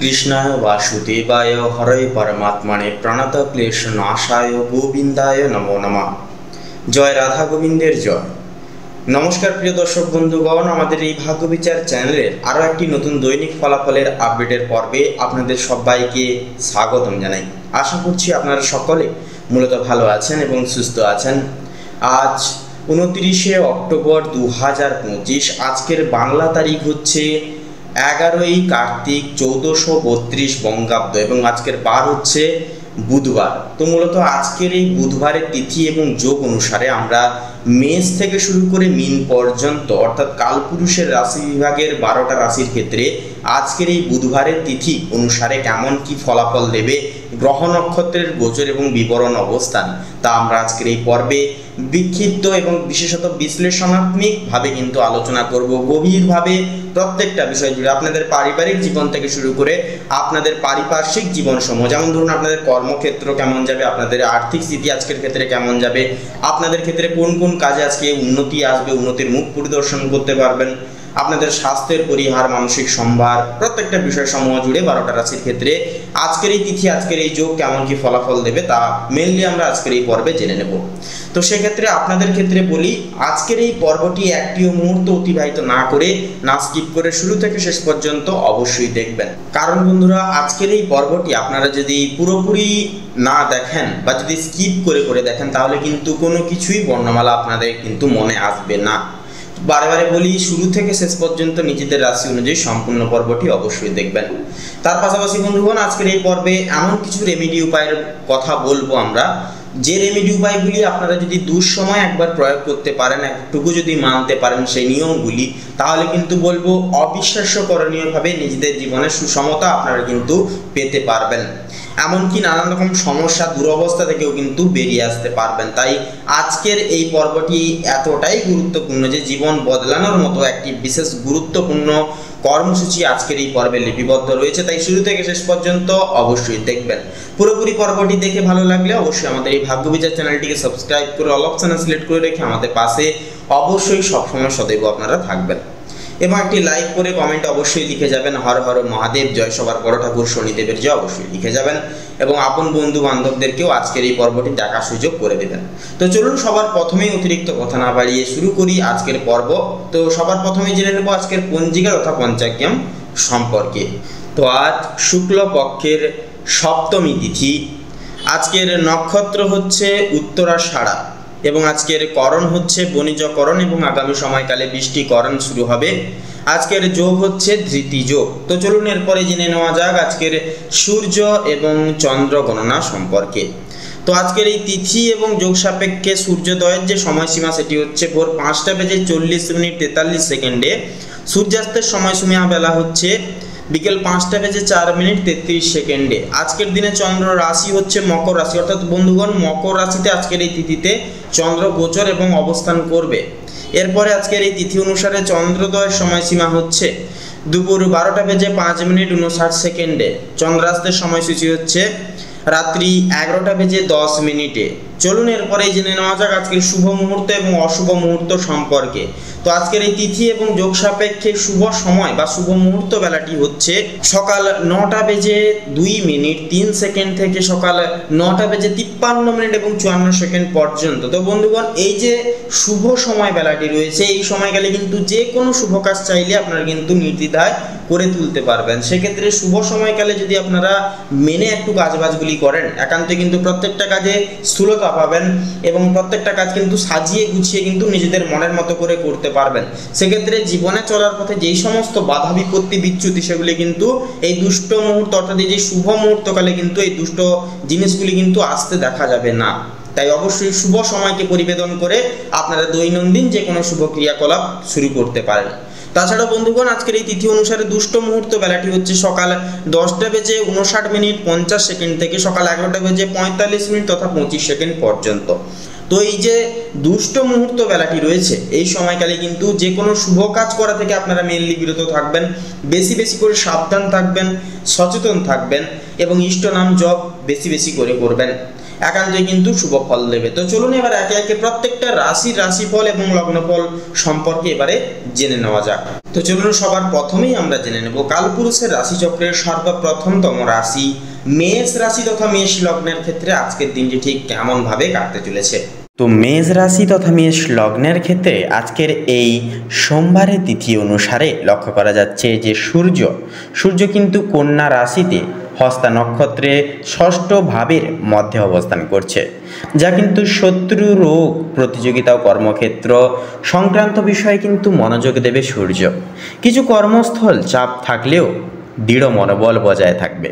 কৃষ্ণায় বাসুদেবায় হরে পরমাত্মনে প্রণত ক্লেশনাশায় গোবিন্দায় নমো নমঃ। জয় রাধা গোবিন্দের জয়। নমস্কার প্রিয় দর্শক বন্ধুগণ, আমাদের এই ভাগ্য বিচার চ্যানেলের আরও একটি নতুন দৈনিক ফলাফলের আপডেটের পর্বে আপনাদের সবাইকে স্বাগতম জানাই। আশা করছি আপনারা সকলে মূলত ভালো আছেন এবং সুস্থ আছেন। আজ 29শে অক্টোবর 2025, আজকের বাংলা তারিখ হচ্ছে 11ই কার্তিক 1432 বঙ্গাব্দ এবং আজকের বার হচ্ছে বুধবার। তো মূলত আজকের এই বুধবারের তিথি এবং যোগ অনুসারে আমরা মেষ থেকে শুরু করে মীন পর্যন্ত অর্থাৎ কালপুরুষের রাশি বিভাগের 12টা রাশির ক্ষেত্রে আজকের এই বুধবারের তিথি অনুসারে কেমন কি ফলাফল দেবে, গ্রহ নক্ষত্রের গোচর এবং বিবরণ অবস্থান, তা আমরা আজকের এই পর্বে বিক্ষিপ্ত এবং বিশেষত বিশ্লেষণাত্মকভাবে কিন্তু আলোচনা করব। গভীরভাবে প্রত্যেকটা বিষয় জুড়ে আপনাদের পারিবারিক জীবন থেকে শুরু করে আপনাদের পারিপার্শ্বিক জীবনসমূহ, যেমন ধরুন আপনাদের কর্মক্ষেত্র কেমন যাবে, আপনাদের আর্থিক স্থিতি আজকের ক্ষেত্রে কেমন যাবে, আপনাদের ক্ষেত্রে কোন কোন কাজে আজকে উন্নতি আসবে, উন্নতির মুখ পরিদর্শন করতে পারবেন, আপনাদের স্বাস্থ্যের পরিহার, মানসিক সম্ভার, প্রত্যেকটা বিষয় সমূহ জুড়ে 12টা রাশির ক্ষেত্রে আজকের এই তিথি, আজকের এই যোগ কেমন কি ফলাফল দেবে তা মেনলি আমরা আজকের এই পর্বে জেনে নেব। তো সেক্ষেত্রে আপনাদের ক্ষেত্রে বলি, আজকের এই পর্বটি একটিও মুহূর্ত অতিবাহিত না করে, না স্কিপ করে শুরু থেকে শেষ পর্যন্ত অবশ্যই দেখবেন। কারণ বন্ধুরা, আজকের এই পর্বটি আপনারা যদি পুরোপুরি না দেখেন বা যদি স্কিপ করে করে দেখেন, তাহলে কিন্তু কোনো কিছুই বর্ণমালা আপনাদের কিন্তু মনে আসবে না। বারে বারে বলি, শুরু থেকে শেষ পর্যন্ত নিজেদের রাশি অনুযায়ী সম্পূর্ণ পর্বটি অবশ্যই দেখবেন। তার পাশাপাশি বন্ধুগণ, আজকের এই পর্বে এমন কিছু রেমেডি উপায়ের কথা বলবো আমরা, যে রেমেডি উপায়গুলি আপনারা যদি দুঃসময় একবার প্রয়োগ করতে পারেন, একটুকু যদি মানতে পারেন সেই নিয়মগুলি, তাহলে কিন্তু বলবো অবিশ্বাস্য করণীয়ভাবে নিজেদের জীবনে সুসমতা আপনারা কিন্তু পেতে পারবেন। এমনকি নানান রকম সমস্যা, দুরবস্থা থেকেও কিন্তু বেরিয়ে আসতে পারবেন। তাই আজকের এই পর্বটি এতটাই গুরুত্বপূর্ণ যে জীবন বদলানোর মতো একটি বিশেষ গুরুত্বপূর্ণ কর্মসূচি আজকের এই পর্বে লিপিবদ্ধ রয়েছে। তাই শুরু থেকে শেষ পর্যন্ত অবশ্যই দেখবেন। পুরোপুরি পর্বটি দেখে ভালো লাগলে অবশ্যই আমাদের এই ভাগ্য বিচার চ্যানেলটিকে সাবস্ক্রাইব করে অল অপশনে সিলেক্ট করে রেখে আমাদের পাশে অবশ্যই সবসময় সদৈব আপনারা থাকবেন এবং একটি লাইক করে কমেন্ট অবশ্যই লিখে যাবেন হর হর মহাদেব জয়, সবার বড় ঠাকুর শনিদেবের জয় অবশ্যই লিখে যাবেন এবং আপন বন্ধু বান্ধবদেরকেও আজকের এই পর্বটি দেখার সুযোগ করে দেবেন। তো চলুন সবার প্রথমেই অতিরিক্ত কথা না বাড়িয়ে শুরু করি আজকের পর্ব। তো সবার প্রথমেই জেনে নেব আজকের পঞ্জিকা তথা পঞ্চাগ্রাম সম্পর্কে। তো আজ শুক্লপক্ষের সপ্তমী তিথি, আজকের নক্ষত্র হচ্ছে উত্তরাষাঢ়া এবং আজকের করণ হচ্ছে বণিজকরণ এবং আগামী সময়কালে বৃষ্টিকরণ শুরু হবে। আজকের যোগ হচ্ছে ধৃতি যোগ। তো চলুন এরপরে জেনে নেওয়া যাক আজকের সূর্য এবং চন্দ্র গণনা সম্পর্কে। তো আজকের এই তিথি এবং যোগ সাপেক্ষে সূর্যোদয়ের যে সময়সীমা সেটি হচ্ছে ভোর 5:40 সূর্যাস্তের সময়সীমা বেলা হচ্ছে বিকেল 5:04 আজকের দিনে চন্দ্র রাশি হচ্ছে মকর রাশি, অর্থাৎ বন্ধুগণ মকর রাশিতে আজকের এই তিথিতে চন্দ্র গোচর এবং অবস্থান করবে। এরপরে আজকের এই তিথি অনুসারে চন্দ্রোদয়ের সময়সীমা হচ্ছে দুপুর 12:05 চন্দ্রাস্তের সময়সূচি হচ্ছে রাত্রি 11:10। চলুন এরপরে জেনে নেওয়া যাক আজকের শুভ মুহূর্ত এবং অশুভ মুহূর্ত সম্পর্কে। তো আজকের এই তিথি এবং যোগ সাপেক্ষে শুভ সময় বা শুভ মুহূর্ত বেলাটি হচ্ছে সকাল 9:02 থেকে সকাল 9:53 এবং 54 পর্যন্ত। তো বন্ধুগণ, এই যে শুভ সময় বেলাটি রয়েছে, এই সময়কালে কিন্তু যে কোনো শুভ কাজ চাইলে আপনারা কিন্তু নির্দ্বিধায় করে তুলতে পারবেন। সেক্ষেত্রে শুভ সময়কালে যদি আপনারা মেনে একটু কাজবাজগুলি করেন, একান্তে কিন্তু প্রত্যেকটা কাজে স্থূলতা পাবেন এবং প্রত্যেকটা কাজ কিন্তু সাজিয়ে গুছিয়ে কিন্তু নিজেদের মনের মতো করে করতে পারবেন। সেক্ষেত্রে জীবনে চলার পথে যেই সমস্ত বাধা বিপত্তি বিচ্যুতি, সেগুলি কিন্তু এই দুষ্ট মুহূর্ত অর্থাৎ এই যে শুভ মুহূর্তকালে কিন্তু এই দুষ্ট জিনিসগুলি কিন্তু আসতে দেখা যাবে না। তাই অবশ্যই শুভ সময়কে পরিবেদন করে আপনারা দৈনন্দিন যে কোনো শুভ ক্রিয়াকলাপ শুরু করতে পারেন। তাছাড়া বন্ধুগণ, আজকের এই তিথি অনুসারে দুষ্ট মুহূর্ত বেলাটি হচ্ছে সকাল 10:59 থেকে সকাল 11:45 তথা 25 পর্যন্ত। তো এই যে দুষ্ট মুহূর্ত বেলাটি রয়েছে, এই সময়কালে কিন্তু যে কোনো শুভ কাজ করা থেকে আপনারা মেনলি বিরত থাকবেন, বেশি বেশি করে সাবধান থাকবেন, সচেতন থাকবেন এবং ইষ্ট নাম জপ বেশি বেশি করে করবেন। একান্তই কিন্তু শুভ ফল দেবে। তো চলুন এবার একে একে প্রত্যেকটা রাশির রাশিফল এবং লগ্নফল সম্পর্কে এবারে জেনে নেওয়া যাক। তো চলুন সবার প্রথমেই আমরা জেনে নেব কালপুরুষের রাশিচক্রের সর্বপ্রথমতম রাশি মেষ রাশি তথা মেষ লগ্নের ক্ষেত্রে আজকের দিনটি ঠিক কেমন ভাবে কাটতে চলেছে। তো মেষ রাশি তথা মেষ লগ্নের ক্ষেত্রে আজকের এই সোমবারের তিথি অনুসারে লক্ষ্য করা যাচ্ছে যে সূর্য কিন্তু কন্যা রাশিতে হস্তা নক্ষত্রে ষষ্ঠ ভাবের মধ্যে অবস্থান করছে, যা কিন্তু শত্রু রোগ প্রতিযোগিতা ও কর্মক্ষেত্র সংক্রান্ত বিষয়ে কিন্তু মনোযোগ দেবে সূর্য। কিছু কর্মস্থল চাপ থাকলেও দৃঢ় মনোবল বজায় থাকবে।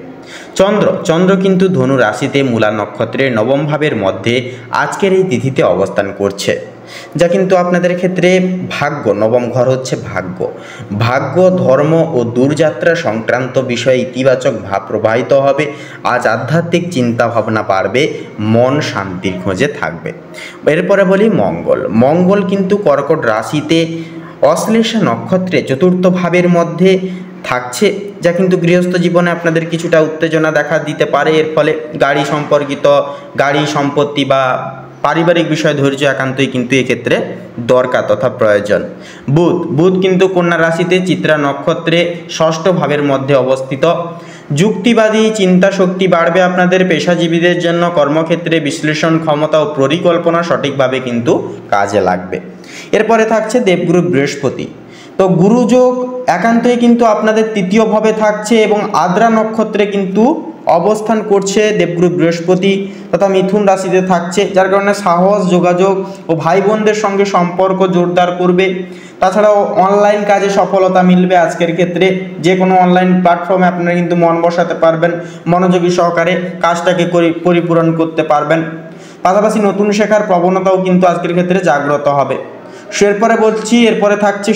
চন্দ্র কিন্তু ধনু রাশিতে মূলা নক্ষত্রের নবম ভাবের মধ্যে আজকের এই তিথিতে অবস্থান করছে, যা কিন্তু আপনাদের ক্ষেত্রে ভাগ্য, নবম ঘর হচ্ছে ভাগ্য ধর্ম ও দূরযাত্রা সংক্রান্ত বিষয়ে ইতিবাচক ভাব প্রবাহিত হবে। আজ আধ্যাত্মিক চিন্তা ভাবনা বাড়বে, মন শান্তির খোঁজে থাকবে। এরপরে বলি মঙ্গল কিন্তু কর্কট রাশিতে অশ্লেষা নক্ষত্রে চতুর্থ ভাবের মধ্যে থাকছে, যা কিন্তু গৃহস্থ জীবনে আপনাদের কিছুটা উত্তেজনা দেখা দিতে পারে। এর ফলে গাড়ি সম্পর্কিত গাড়ি সম্পত্তি বা পারিবারিক বিষয় ধৈর্য একান্তই কিন্তু এক্ষেত্রে দরকার তথা প্রয়োজন। বুধ কিন্তু কন্যা রাশিতে চিত্রা নক্ষত্রে ষষ্ঠ ভাবের মধ্যে অবস্থিত। যুক্তিবাদী চিন্তা শক্তি বাড়বে আপনাদের। পেশাজীবীদের জন্য কর্মক্ষেত্রে বিশ্লেষণ ক্ষমতা ও পরিকল্পনা সঠিকভাবে কিন্তু কাজে লাগবে। এরপরে থাকছে দেবগুরু বৃহস্পতি। তো গুরুযোগ একান্তই কিন্তু আপনাদের তৃতীয় ভাবে থাকছে এবং আদ্রা নক্ষত্রে কিন্তু অবস্থান করছে দেবগুরু বৃহস্পতি তথা মিথুন রাশিতে থাকছে, যার কারণে সাহস, যোগাযোগ ও ভাই বোনদের সঙ্গে সম্পর্ক জোরদার করবে। তাছাড়াও অনলাইন কাজে সফলতা মিলবে আজকের ক্ষেত্রে। যে কোনো অনলাইন প্ল্যাটফর্মে আপনারা কিন্তু মন বসাতে পারবেন, মনোযোগী সহকারে কাজটাকে পরিপূরণ করতে পারবেন। পাশাপাশি নতুন শেখার প্রবণতাও কিন্তু আজকের ক্ষেত্রে জাগ্রত হবে। এরপরে থাকছে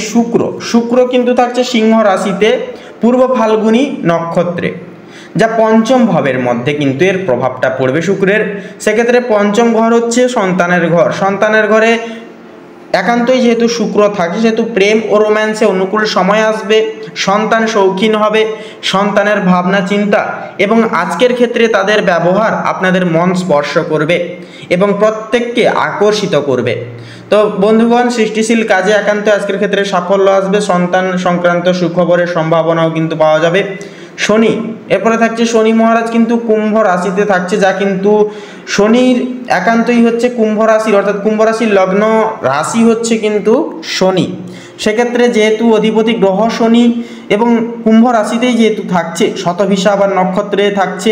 শুক্র কিন্তু থাকছে সিংহ রাশিতে পূর্ব ফাল্গুনী নক্ষত্রে, যা পঞ্চম ভাবের মধ্যে কিন্তু এর প্রভাবটা পড়বে শুক্রের। সেক্ষেত্রে পঞ্চম ঘর হচ্ছে সন্তানের ঘরে একান্তই যেহেতু শুক্র থাকে, সেহেতু প্রেম ও রোম্যান্সে অনুকূল সময় আসবে। সন্তান শৌখিন হবে, সন্তানের ভাবনা চিন্তা এবং আজকের ক্ষেত্রে তাদের ব্যবহার আপনাদের মন স্পর্শ করবে এবং প্রত্যেককে আকর্ষিত করবে। তো বন্ধুগণ, সৃষ্টিশীল কাজে একান্ত আজকের ক্ষেত্রে সাফল্য আসবে। সন্তান সংক্রান্ত সুখবরের সম্ভাবনাও কিন্তু পাওয়া যাবে। এরপরে থাকছে শনি মহারাজ কিন্তু কুম্ভ রাশিতে থাকছে, যা কিন্তু শনির একান্তই হচ্ছে কুম্ভ রাশির, অর্থাৎ কুম্ভ রাশির লগ্ন রাশি হচ্ছে কিন্তু শনি। সেক্ষেত্রে যেহেতু অধিপতি গ্রহ শনি এবং কুম্ভ রাশিতেই যেহেতু থাকছে, শতভিষা আবার নক্ষত্রে থাকছে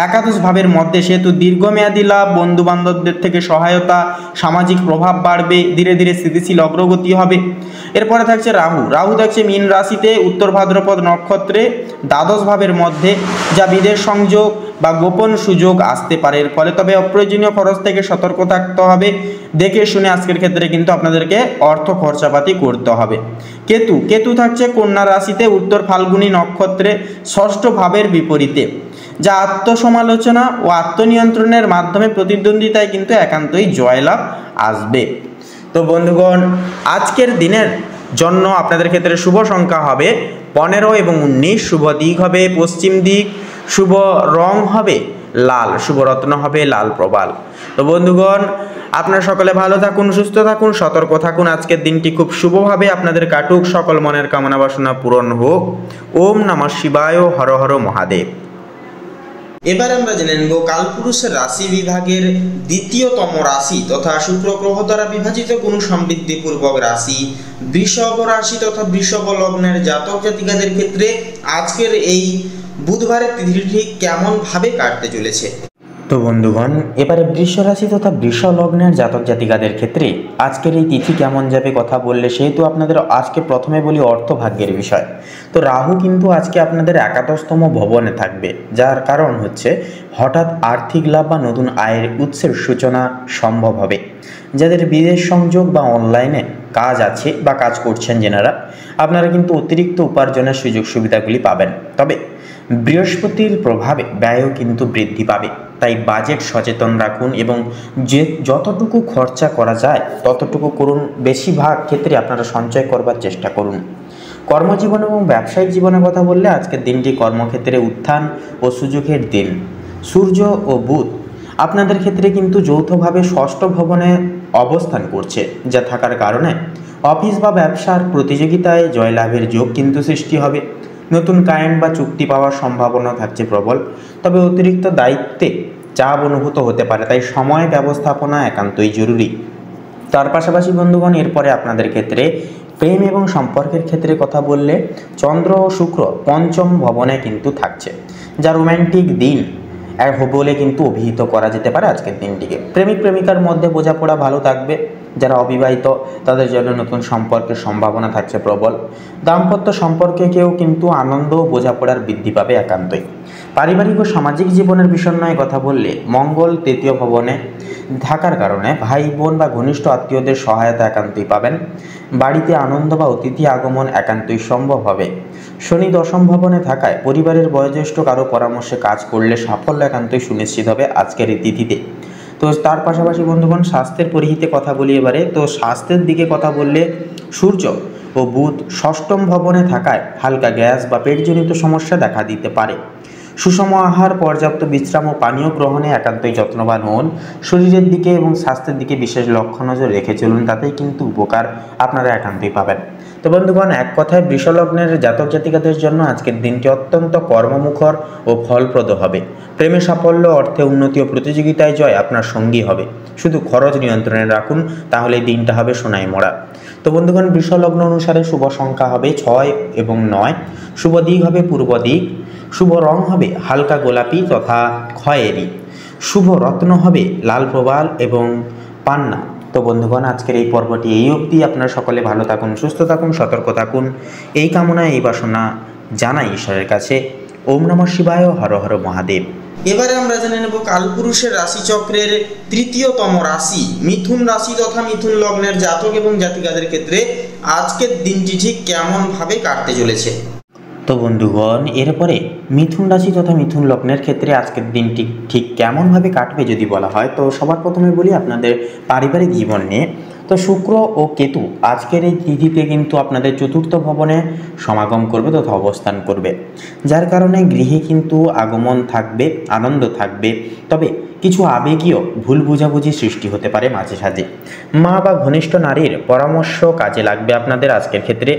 একাদশ ভাবের মধ্যে, সেহেতু দীর্ঘমেয়াদী লাভ, বন্ধু বান্ধবদের থেকে সহায়তা, সামাজিক প্রভাব বাড়বে, ধীরে ধীরে স্থিতিশীল অগ্রগতি হবে। এরপরে থাকছে রাহু থাকছে মীন রাশিতে উত্তর ভাদ্রপদ নক্ষত্রে দ্বাদশ ভাবের মধ্যে, যা বিদেশ সংযোগ বা গোপন সুযোগ আসতে পারে এর ফলে। তবে অপ্রয়োজনীয় খরচ থেকে সতর্ক থাকতে হবে। দেখে শুনে আজকের ক্ষেত্রে কিন্তু আপনাদেরকে অর্থ খরচাপাতি করতে হবে। কেতু থাকছে কন্যা রাশিতে উত্তর ফাল্গুনী নক্ষত্রে ষষ্ঠ ভাবের বিপরীতে, যা আত্মসমালোচনা ও আত্মনিয়ন্ত্রণের মাধ্যমে প্রতিদ্বন্দ্বিতায় কিন্তু একান্তই জয়লাভ আসবে। তো বন্ধুগণ, আজকের দিনের জন্য আপনাদের ক্ষেত্রে শুভ সংখ্যা হবে 15 এবং 19, শুভ দিক হবে পশ্চিম দিক, শুভ রং হবে লাল, শুভ রত্ন হবে লাল প্রবাল। তো বন্ধুগণ, আপনারা সকলে ভালো থাকুন, সুস্থ থাকুন, সতর্ক থাকুন। আজকের দিনটি খুব শুভভাবে আপনাদের কাটুক, সকল মনের কামনা বাসনা পূরণ হোক। ওম নমঃ শিবায়, হর হর মহাদেব। এবার আমরা জেনে নেব কালপুরুষের রাশি বিভাগের দ্বিতীয়তম রাশি তথা শুক্র গ্রহ দ্বারা বিভাজিত গুণ সমৃদ্ধিপূর্বক রাশি বৃষভ রাশি তথা বৃষভ লগ্নের জাতক জাতিকাদের ক্ষেত্রে আজকের এই বুধবারের তিথিটি কেমন ভাবে কাটতে চলেছে। তো বন্ধুগণ, এবারে বৃষ রাশি তথা বৃষ লগ্নের জাতক জাতিকাদের ক্ষেত্রে আজকের এই তিথি কেমন যাবে কথা বললে, সেহেতু আপনাদের আজকে প্রথমে বলি অর্থ ভাগ্যের বিষয়। তো রাহু কিন্তু আজকে আপনাদের একাদশতম ভবনে থাকবে, যার কারণ হচ্ছে হঠাৎ আর্থিক লাভ বা নতুন আয়ের উৎসের সূচনা সম্ভব হবে। যাদের বিদেশ সংযোগ বা অনলাইনে কাজ আছে বা কাজ করছেন যেনারা, আপনারা কিন্তু অতিরিক্ত উপার্জনের সুযোগ সুবিধাগুলি পাবেন। তবে বৃহস্পতির প্রভাবে ব্যয়ও কিন্তু বৃদ্ধি পাবে, তাই বাজেট সচেতন রাখুন এবং যতটুকু খরচা করা যায় ততটুকু করুন। বেশিরভাগ ক্ষেত্রে আপনারা সঞ্চয় করবার চেষ্টা করুন। কর্মজীবন এবং ব্যবসায়িক জীবনের কথা বললে আজকের দিনটি কর্মক্ষেত্রে উত্থান ও সুযোগের দিন। সূর্য ও বুধ আপনাদের ক্ষেত্রে কিন্তু যৌথভাবে ষষ্ঠ ভবনে অবস্থান করছে, যা থাকার কারণে অফিস বা ব্যবসার প্রতিযোগিতায় জয়লাভের যোগ কিন্তু সৃষ্টি হবে। নতুন ক্লায়েন্ট বা চুক্তি পাওয়ার সম্ভাবনা থাকছে প্রবল, তবে অতিরিক্ত দায়িত্বে চাপ অনুভূত হতে পারে, তাই সময় ব্যবস্থাপনা একান্তই জরুরি। তার পাশাপাশি বন্ধুগণ, এরপরে আপনাদের ক্ষেত্রে প্রেম এবং সম্পর্কের ক্ষেত্রে কথা বললে চন্দ্র ও শুক্র পঞ্চম ভবনে কিন্তু থাকছে, যা রোম্যান্টিক দিন বলে কিন্তু অভিহিত করা যেতে পারে আজকের দিনটিকে। প্রেমিক প্রেমিকার মধ্যে বোঝাপড়া ভালো থাকবে। যারা অবিবাহিত তাদের জন্য নতুন সম্পর্কের সম্ভাবনা থাকছে প্রবল। দাম্পত্য সম্পর্কেও কিন্তু আনন্দ ও বোঝাপড়ার বৃদ্ধি পাবে একান্তই। পারিবারিক ও সামাজিক জীবনের বিষণ্ণয় কথা বললে মঙ্গল তৃতীয় ভবনে থাকার কারণে ভাই বোন বা ঘনিষ্ঠ আত্মীয়দের সহায়তা একান্তই পাবেন। বাড়িতে আনন্দ বা অতিথি আগমন একান্তই সম্ভব হবে। শনি দশম ভবনে থাকায় পরিবারের বয়োজ্যেষ্ঠ কারো পরামর্শে কাজ করলে সাফল্য একান্তই সুনিশ্চিত হবে আজকের এই তিথিতে। তো তার পাশাপাশি বন্ধুগণ, স্বাস্থ্যের পরিহিতে কথা বলি এবারে। তো স্বাস্থ্যের দিকে কথা বললে সূর্য ও বুধ ষষ্ঠম ভবনে থাকায় হালকা গ্যাস বা পেটজনিত সমস্যা দেখা দিতে পারে। সুষম আহার, পর্যাপ্ত বিশ্রাম ও পানীয় গ্রহণে একান্তই যত্নবান হন। শরীরের দিকে এবং স্বাস্থ্যের দিকে বিশেষ লক্ষ্য নজর রেখে চলুন, তাতেই কিন্তু উপকার আপনারা একান্তই পাবেন। তো বন্ধুগণ, এক কথায় বৃষলগ্নের জাতক জাতিকাদের জন্য আজকের দিনটি অত্যন্ত কর্মমুখর ও ফলপ্রদ হবে। প্রেমে সাফল্য, অর্থে উন্নতি ও প্রতিযোগিতায় জয় আপনার সঙ্গী হবে। শুধু খরচ নিয়ন্ত্রণে রাখুন, তাহলে দিনটা হবে সোনায় মোড়া। তো বন্ধুগণ, বৃষলগ্ন অনুসারে শুভ সংখ্যা হবে 6 এবং 9, শুভ দিক হবে পূর্ব দিক, শুভ রং হবে হালকা গোলাপি তথা খয়েরি, শুভ রত্ন হবে লাল প্রবাল এবং পান্না। তো বন্ধুগণ, আজকের এই পর্বটি এই অবধি। আপনারা সকলে ভালো থাকুন, সুস্থ থাকুন, সতর্ক থাকুন, এই কামনা এই বাসনা জানাই ঈশ্বরের কাছে। ওম নমঃ শিবায়, হর হর মহাদেব। এবারে আমরা জেনে নেব কালপুরুষের রাশিচক্রের তৃতীয়তম রাশি মিথুন রাশি তথা মিথুন লগ্নের জাতক এবং জাতিকাদের ক্ষেত্রে আজকের দিনটি ঠিক কেমন ভাবে কাটতে চলেছে। তো বন্ধুগণ, এরপরে মিথুন রাশি তথা মিথুন লগ্নের ক্ষেত্রে আজকের দিনটি ঠিক কেমনভাবে কাটবে যদি বলা হয়, তো সবার প্রথমে বলি আপনাদের পারিবারিক জীবন নিয়ে। তো শুক্র ও কেতু আজকের এই তিথিতে কিন্তু আপনাদের চতুর্থ ভবনে সমাগম করবে তথা অবস্থান করবে, যার কারণে গৃহে কিন্তু আগমন থাকবে, আনন্দ থাকবে, তবে কিছু আবেগীয় ভুল বোঝাবুঝি সৃষ্টি হতে পারে মাঝে সাঝে। মা বা ঘনিষ্ঠ নারীর পরামর্শ কাজে লাগবে আপনাদের আজকের ক্ষেত্রে।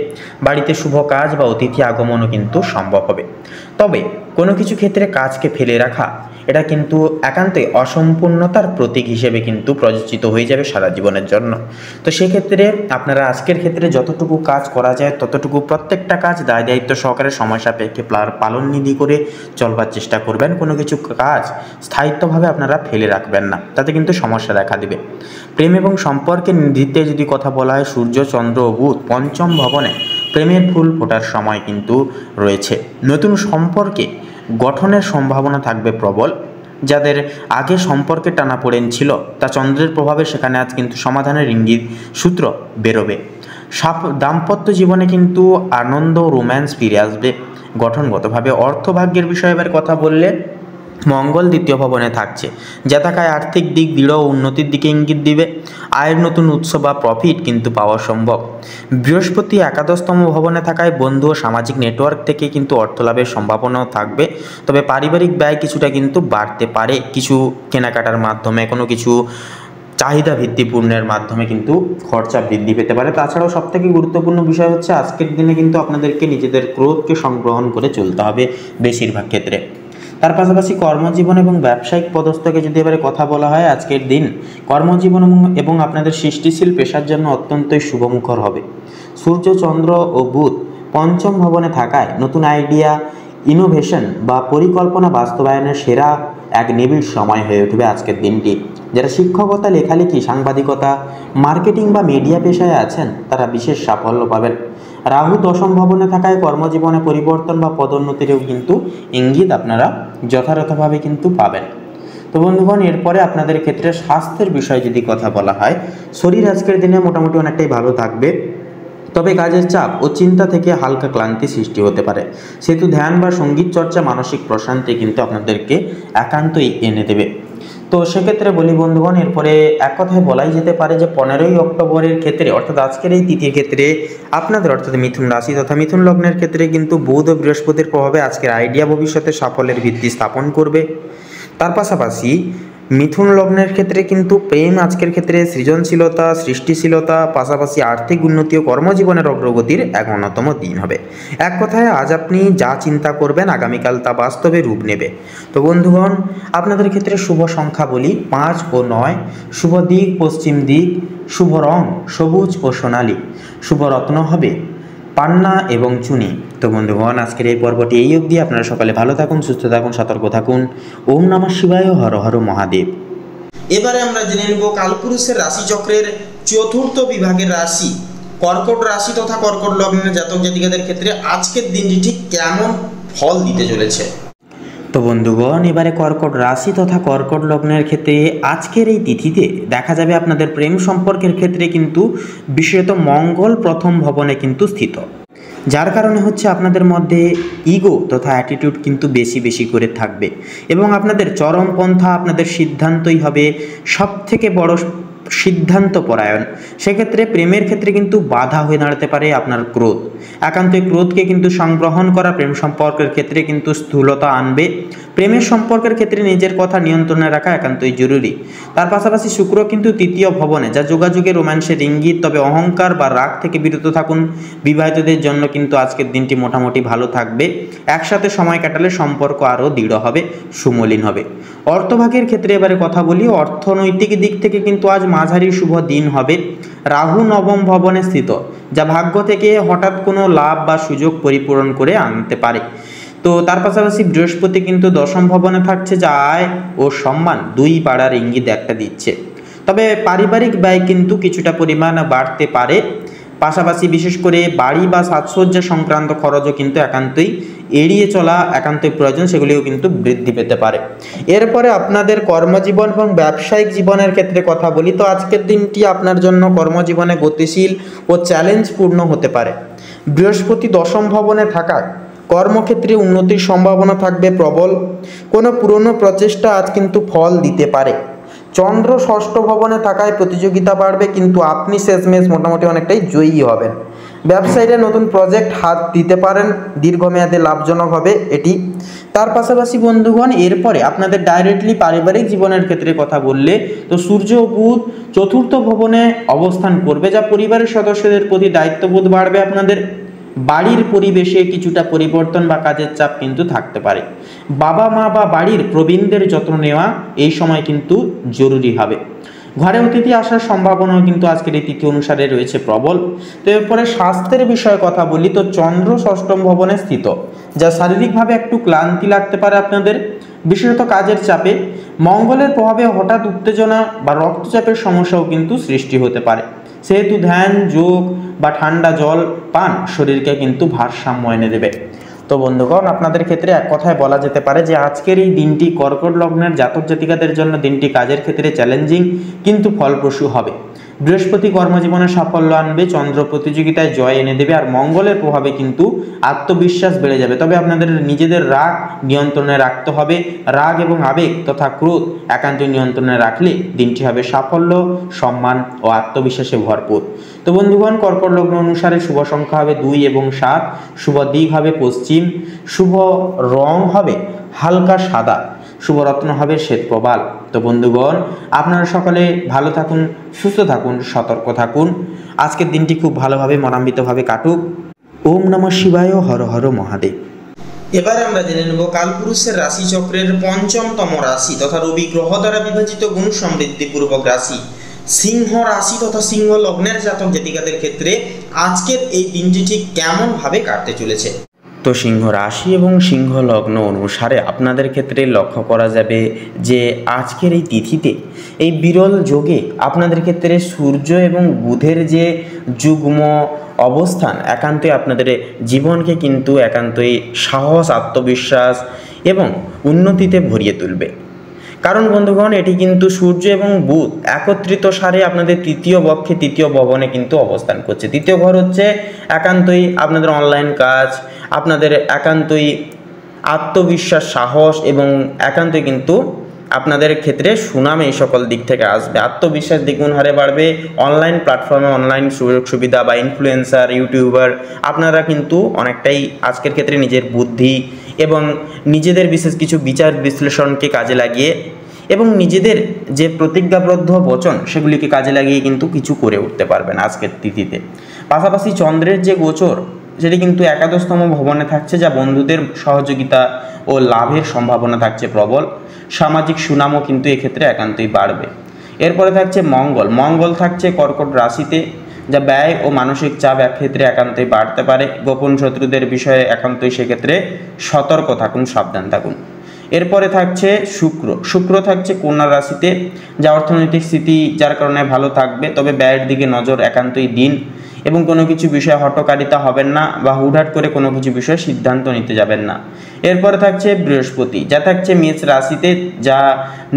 বাড়িতে শুভ কাজ বা অতিথি আগমনও কিন্তু সম্ভব হবে, তবে কোনো কিছু ক্ষেত্রে কাজকে ফেলে রাখা এটা কিন্তু একান্তই অসম্পূর্ণতার প্রতীক হিসেবে কিন্তু প্রযোজিত হয়ে যাবে সারা জীবনের জন্য। তো সেক্ষেত্রে আপনারা আজকের ক্ষেত্রে যতটুকু কাজ করা যায় ততটুকু প্রত্যেকটা কাজ দায় দায়িত্ব সহকারে সময় সাপেক্ষে পালন নিধি করে চলবার চেষ্টা করবেন। কোনো কিছু কাজ স্থায়িত্বভাবে আপনারা ফেলে রাখবেন না, তাতে কিন্তু সমস্যা দেখা দেবে। প্রেম এবং সম্পর্কের নিধিতে যদি কথা বলা হয়, সূর্য চন্দ্র ও বুধ পঞ্চম ভবনে প্রেমের ফুল ফোটার সময় কিন্তু রয়েছে। নতুন সম্পর্কে গঠনের সম্ভাবনা থাকবে প্রবল। যাদের আগে সম্পর্কে টানাপোড়েন ছিল তা চন্দ্রের প্রভাবে সেখানে আজ কিন্তু সমাধানের ইঙ্গিত সূত্র বেরোবে। দাম্পত্য জীবনে কিন্তু আনন্দ রোম্যান্স ফিরে আসবে গঠনগতভাবে। অর্থভাগ্যের বিষয়ে এবার কথা বললে মঙ্গল দ্বিতীয় ভবনে থাকছে, যা থাকায় আর্থিক দিক দৃঢ় উন্নতির দিকে ইঙ্গিত দিবে। আয়ের নতুন উৎস বা প্রফিট কিন্তু পাওয়া সম্ভব। বৃহস্পতি একাদশতম ভবনে থাকায় বন্ধু ও সামাজিক নেটওয়ার্ক থেকে কিন্তু অর্থ লাভের সম্ভাবনাও থাকবে, তবে পারিবারিক ব্যয় কিছুটা কিন্তু বাড়তে পারে। কিছু কেনাকাটার মাধ্যমে, কোনো কিছু চাহিদা ভিত্তিপূর্ণের মাধ্যমে কিন্তু খরচা বৃদ্ধি পেতে পারে। তাছাড়াও সবথেকে গুরুত্বপূর্ণ বিষয় হচ্ছে আজকের দিনে কিন্তু আপনাদেরকে নিজেদের ক্রোধকে সংগ্রহণ করে চলতে হবে বেশিরভাগ ক্ষেত্রে। তার পাশাপাশি কর্মজীবন এবং ব্যবসায়িক পদস্থকে যদি এবারে কথা বলা হয়, আজকের দিন কর্মজীবন এবং আপনাদের সৃষ্টিশীল পেশার জন্য অত্যন্তই শুভমুখর হবে। সূর্য চন্দ্র ও বুধ পঞ্চম ভবনে থাকায় নতুন আইডিয়া, ইনোভেশন বা পরিকল্পনা বাস্তবায়নের সেরা এক নিবিড় সময় হয়ে উঠবে আজকের দিনটি। যারা শিক্ষকতা, লেখালেখি, সাংবাদিকতা, মার্কেটিং বা মিডিয়া পেশায় আছেন তারা বিশেষ সাফল্য পাবেন। রাহু দশম ভবনে থাকায় কর্মজীবনে পরিবর্তন বা পদোন্নতিরও কিন্তু ইঙ্গিত আপনারা যথাযথভাবে কিন্তু পাবেন। তো বন্ধুগণ, এরপরে আপনাদের ক্ষেত্রে স্বাস্থ্যের বিষয়ে যদি কথা বলা হয়, শরীর আজকের দিনে মোটামুটি অনেকটাই ভালো থাকবে, তবে কাজের চাপ ও চিন্তা থেকে হালকা ক্লান্তি সৃষ্টি হতে পারে। সেহেতু ধ্যান বা সঙ্গীত চর্চা মানসিক প্রশান্তি কিন্তু আপনাদেরকে একান্তই এনে দেবে। তো সেক্ষেত্রে বলি বন্ধুগণ, এরপরে এক কথায় বলাই যেতে পারে যে 15ই অক্টোবরের ক্ষেত্রে অর্থাৎ আজকের এই তিথির ক্ষেত্রে আপনাদের অর্থাৎ মিথুন রাশি তথা মিথুন লগ্নের ক্ষেত্রে কিন্তু বুধ ও বৃহস্পতির প্রভাবে আজকের আইডিয়া ভবিষ্যতে সাফল্যের ভিত্তি স্থাপন করবে। তার পাশাপাশি মিথুন লগ্নের ক্ষেত্রে কিন্তু প্রেম আজকের ক্ষেত্রে সৃজনশীলতা, সৃষ্টিশীলতা, পাশাপাশি আর্থিক উন্নতি ও কর্মজীবনের অগ্রগতির এক অন্যতম দিন হবে। এক কথায় আজ আপনি যা চিন্তা করবেন আগামীকাল তা বাস্তবে রূপ নেবে। তো বন্ধুগণ, আপনাদের ক্ষেত্রে শুভ সংখ্যা বলি 5 ও 9, শুভ দিক পশ্চিম দিক, শুভ রং সবুজ ও সোনালী, শুভ রত্ন হবে পান্না এবং চুনি। তো বন্ধুগণ, আজকের এই পর্বটি এই অবধি। আপনারা সকালে ভালো থাকুন, সুস্থ থাকুন, সতর্ক থাকুন। ওম নমঃ শিবায়, হর হর মহাদেব। এবারে আমরা জেনে নেব কালপুরুষের রাশিচক্রের চতুর্থ বিভাগের রাশি কর্কট রাশি তথা কর্কট লগ্নের জাতক জাতিকাদের ক্ষেত্রে আজকের দিনটি ঠিক কেমন ফল দিতে চলেছে। তো বন্ধুগণ, এবারে কর্কট রাশি তথা কর্কট লগ্নের ক্ষেত্রে আজকের এই তিথিতে দেখা যাবে আপনাদের প্রেম সম্পর্কের ক্ষেত্রে কিন্তু বিশেষত মঙ্গল প্রথম ভবনে কিন্তু স্থিত, যার কারণে হচ্ছে আপনাদের মধ্যে ইগো তথা অ্যাটিটিউড কিন্তু বেশি বেশি করে থাকবে এবং আপনাদের চরমপন্থা, আপনাদের সিদ্ধান্তই হবে সবথেকে বড় সিদ্ধান্ত পরায়ণ। সেক্ষেত্রে প্রেমের ক্ষেত্রে কিন্তু বাধা হয়ে দাঁড়াতে পারে আপনার ক্রোধ। একান্তই ক্রোধকে কিন্তু সংগ্রহণ করা প্রেম সম্পর্কের ক্ষেত্রে কিন্তু স্থূলতা আনবে। প্রেমের সম্পর্কের ক্ষেত্রে নিজের কথা নিয়ন্ত্রণে রাখা একান্তই জরুরি। তার পাশাপাশি শুক্র কিন্তু তৃতীয় ভবনে, যা যোগাযোগে রোম্যান্সের ইঙ্গিত। তবে অহংকার বা রাগ থেকে বিরত থাকুন। বিবাহিতদের জন্য কিন্তু আজকের দিনটি মোটামুটি ভালো থাকবে। একসাথে সময় কাটালে সম্পর্ক আরও দৃঢ় হবে, সুমলিন হবে। অর্থভাগের ক্ষেত্রে এবারে কথা বলি। অর্থনৈতিক দিক থেকে কিন্তু আজ মাঝারি শুভ দিন হবে। রাহু নবম ভবনে স্থিত, যা ভাগ্য থেকে হঠাৎ কোনো লাভ বা সুযোগ পরিপূরণ করে আনতে পারে। তো তার পাশাপাশি বৃহস্পতি কিন্তু দশম ভবনে থাকছে, যা আয় ও সম্মান দুই বাড়ার ইঙ্গিত একটা দিচ্ছে। তবে পারিবারিক ব্যয় কিন্তু কিছুটা পরিমাণ বাড়তে পারে। পাশাপাশি বিশেষ করে বাড়ি বা সাজসজ্জা সংক্রান্ত খরচও কিন্তু একান্তই এড়িয়ে চলা একান্তই প্রয়োজন, সেগুলিও কিন্তু বৃদ্ধি পেতে পারে। এরপরে আপনাদের কর্মজীবন এবং ব্যবসায়িক জীবনের ক্ষেত্রে কথা বলি। তো আজকের দিনটি আপনার জন্য কর্মজীবনে গতিশীল ও চ্যালেঞ্জপূর্ণ হতে পারে। বৃহস্পতি দশম ভবনে থাকায় কর্মক্ষেত্রে উন্নতির সম্ভাবনা থাকবে প্রবল। কোনো পুরনো প্রচেষ্টা আজ কিন্তু ফল দিতে পারে। চন্দ্র ষষ্ঠ ভবনে থাকায় প্রতিযোগিতা বাড়বে, কিন্তু আপনি শেষমেশ মোটামুটি অনেকটাই জয়ী হবেন। ব্যবসায়ীরা নতুন প্রজেক্ট হাত দিতে পারেন, দীর্ঘমেয়াদে লাভজনক হবে এটি। তার পাশাপাশি বন্ধুগণ, এরপরে আপনাদের ডাইরেক্টলি পারিবারিক জীবনের ক্ষেত্রে কথা বললে, তো সূর্য ও বুধ চতুর্থ ভবনে অবস্থান করবে, যা পরিবারের সদস্যদের প্রতি দায়িত্ববোধ বাড়বে। আপনাদের বাড়ির পরিবেশে কিছুটা পরিবর্তন বা কাজের চাপ কিন্তু থাকতে পারে। বাবা মা বা বাড়ির প্রবীণদের যত্ন নেওয়া এই সময় কিন্তু জরুরি হবে। ঘরে অতিথি আসার সম্ভাবনাও কিন্তু আজকের এই তিথি অনুসারে রয়েছে প্রবল। তো এরপরে স্বাস্থ্যের বিষয়ে কথা বলি। তো চন্দ্র ষষ্ঠম ভবনে স্থিত, যা শারীরিকভাবে একটু ক্লান্তি লাগতে পারে আপনাদের, বিশেষত কাজের চাপে। মঙ্গলের প্রভাবে হঠাৎ উত্তেজনা বা রক্তচাপের সমস্যাও কিন্তু সৃষ্টি হতে পারে। সেহেতু ধ্যান, যোগ বা ঠান্ডা জল পান শরীরকে কিন্তু ভারসাম্য এনে দেবে। তো বন্ধুগণ, আপনাদের ক্ষেত্রে এক কথায় বলা যেতে পারে যে আজকের এই দিনটি কর্কট লগ্নের জাতক জাতিকাদের জন্য দিনটি কাজের ক্ষেত্রে চ্যালেঞ্জিং কিন্তু ফলপ্রসূ হবে। বৃহস্পতি কর্মজীবনে সাফল্য আনবে, চন্দ্র প্রতিযোগিতায় জয় এনে দেবে, আর মঙ্গলের প্রভাবে কিন্তু আত্মবিশ্বাস বেড়ে যাবে। তবে আপনাদের নিজেদের রাগ নিয়ন্ত্রণে রাখতে হবে। রাগ এবং আবেগ তথা ক্রোধ একান্তই নিয়ন্ত্রণে রাখলে দিনটি হবে সাফল্য, সম্মান ও আত্মবিশ্বাসে ভরপুর। তো বন্ধুগণ, কর্কট লগ্ন অনুসারে শুভ সংখ্যা হবে 2 এবং 7, শুভ দিক হবে পশ্চিম, শুভ রং হবে হালকা সাদা, শুভ রত্ন হবে শ্বেত প্রবাল। তো বন্ধুগণ, আপনারা সকলে ভালো থাকুন, সুস্থ থাকুন, সতর্ক থাকুন। আজকের দিনটি খুব ভালোভাবে মনান্বিতভাবে কাটুক। ওম নমঃ শিবায়, হর হর মহাদেব। এবার আমরা জেনে নেব কালপুরুষের রাশিচক্রের পঞ্চমতম রাশি তথা রবি গ্রহ দ্বারা বিভাজিত গুণ সমৃদ্ধিপূর্বক রাশি সিংহ রাশি তথা সিংহ লগ্নের জাতক জাতিকাদের ক্ষেত্রে আজকের এই দিনটি ঠিক কেমন ভাবে কাটতে চলেছে। তো সিংহ রাশি এবং সিংহ লগ্ন অনুসারে আপনাদের ক্ষেত্রে লক্ষ্য করা যাবে যে আজকের এই তিথিতে এই বিরল যোগে আপনাদের ক্ষেত্রে সূর্য এবং বুধের যে যুগ্ম অবস্থান একান্তই আপনাদের জীবনকে কিন্তু একান্তই সাহস, আত্মবিশ্বাস এবং উন্নতিতে ভরিয়ে তুলবে। কারণ বন্ধুগণ, এটি কিন্তু সূর্য এবং বুধ একত্রিত সারে আপনাদের তৃতীয় পক্ষে তৃতীয় ভবনে কিন্তু অবস্থান করছে। তৃতীয় ঘর হচ্ছে একান্তই আপনাদের অনলাইন কাজ, আপনাদের একান্তই আত্মবিশ্বাস, সাহস এবং একান্তই কিন্তু আপনাদের ক্ষেত্রে সুনাম এই সকল দিক থেকে আসবে। আত্মবিশ্বাস দ্বিগুণ হারে বাড়বে। অনলাইন প্ল্যাটফর্মে অনলাইন সুযোগ সুবিধা বা ইনফ্লুয়েন্সার, ইউটিউবার আপনারা কিন্তু অনেকটাই আজকের ক্ষেত্রে নিজের বুদ্ধি এবং নিজেদের বিশেষ কিছু বিচার বিশ্লেষণকে কাজে লাগিয়ে এবং নিজেদের যে প্রতিজ্ঞাবদ্ধ বচন সেগুলিকে কাজে লাগিয়ে কিন্তু কিছু করে উঠতে পারবেন আজকের তিথিতে। পাশাপাশি চন্দ্রের যে গোচর সেটি কিন্তু একাদশতম ভবনে থাকছে, যা বন্ধুদের সহযোগিতা ও লাভের সম্ভাবনা থাকছে প্রবল। সামাজিক সুনামও কিন্তু এক্ষেত্রে একান্তই বাড়বে। এরপরে থাকছে মঙ্গল। মঙ্গল থাকছে কর্কট রাশিতে, যা ব্যয় ও মানসিক চাপ ক্ষেত্রে একান্তই বাড়তে পারে। গোপন শত্রুদের বিষয়ে একান্তই সেক্ষেত্রে সতর্ক থাকুন, সাবধান থাকুন। এরপরে থাকছে শুক্র। শুক্র থাকছে কন্যা রাশিতে, যা অর্থনৈতিক স্থিতি যার কারণে ভালো থাকবে, তবে ব্যয়ের দিকে নজর একান্তই দিন এবং কোনো কিছু বিষয়ে হঠকারিতা হবেন না বা হুটহাট করে কোনো কিছু বিষয়ে সিদ্ধান্ত নিতে যাবেন না। এরপরে থাকছে বৃহস্পতি, যা থাকছে মেষ রাশিতে, যা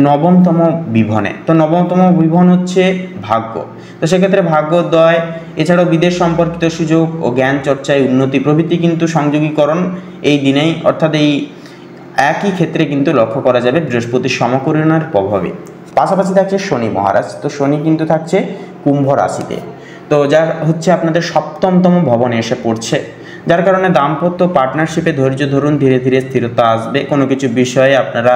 নবমতম বিভনে। তো নবমতম বিভন হচ্ছে ভাগ্য, তো সেক্ষেত্রে ভাগ্যোদয়, এছাড়াও বিদেশ সম্পর্কিত সুযোগ ও জ্ঞান চর্চায় উন্নতি প্রভৃতি কিন্তু সংযোগীকরণ এই দিনেই, অর্থাৎ এই একই ক্ষেত্রে কিন্তু লক্ষ্য করা যাবে বৃহস্পতির সমকরণের প্রভাবে। পাশাপাশি থাকছে শনি মহারাজ। তো শনি কিন্তু থাকছে কুম্ভ রাশিতে, তো যা হচ্ছে আপনাদের সপ্তমতম ভবনে এসে পড়ছে, যার কারণে দাম্পত্য পার্টনারশিপে ধৈর্য ধরুন, ধীরে ধীরে স্থিরতা আসবে। কোনো কিছু বিষয়ে আপনারা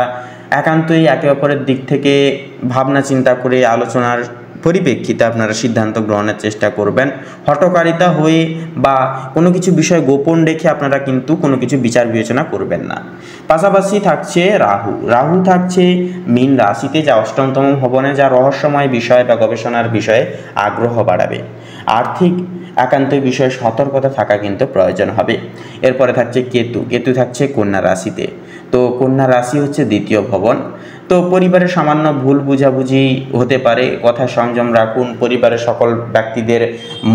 একান্তই একে অপরের দিক থেকে ভাবনা চিন্তা করে আলোচনার পরিপ্রেক্ষিতে আপনারা সিদ্ধান্ত গ্রহণের চেষ্টা করবেন। হঠকারিতা হয়ে বা কোনো কিছু বিষয় গোপন রেখে আপনারা কিন্তু কোনো কিছু বিচার বিবেচনা করবেন না। পাশাপাশি থাকছে রাহু। রাহু থাকছে মীন রাশিতে, যা অষ্টমতম ভবনে, যা রহস্যময় বিষয় বা গবেষণার বিষয়ে আগ্রহ বাড়াবে। আর্থিক একান্তই বিষয়ে সতর্কতা থাকা কিন্তু প্রয়োজন হবে। এরপরে থাকছে কেতু। কেতু থাকছে কন্যা রাশিতে, তো কন্যা রাশি হচ্ছে দ্বিতীয় ভবন। তো পরিবারের সামান্য ভুল বুঝাবুঝি হতে পারে, কথা সংযম রাখুন। পরিবারের সকল ব্যক্তিদের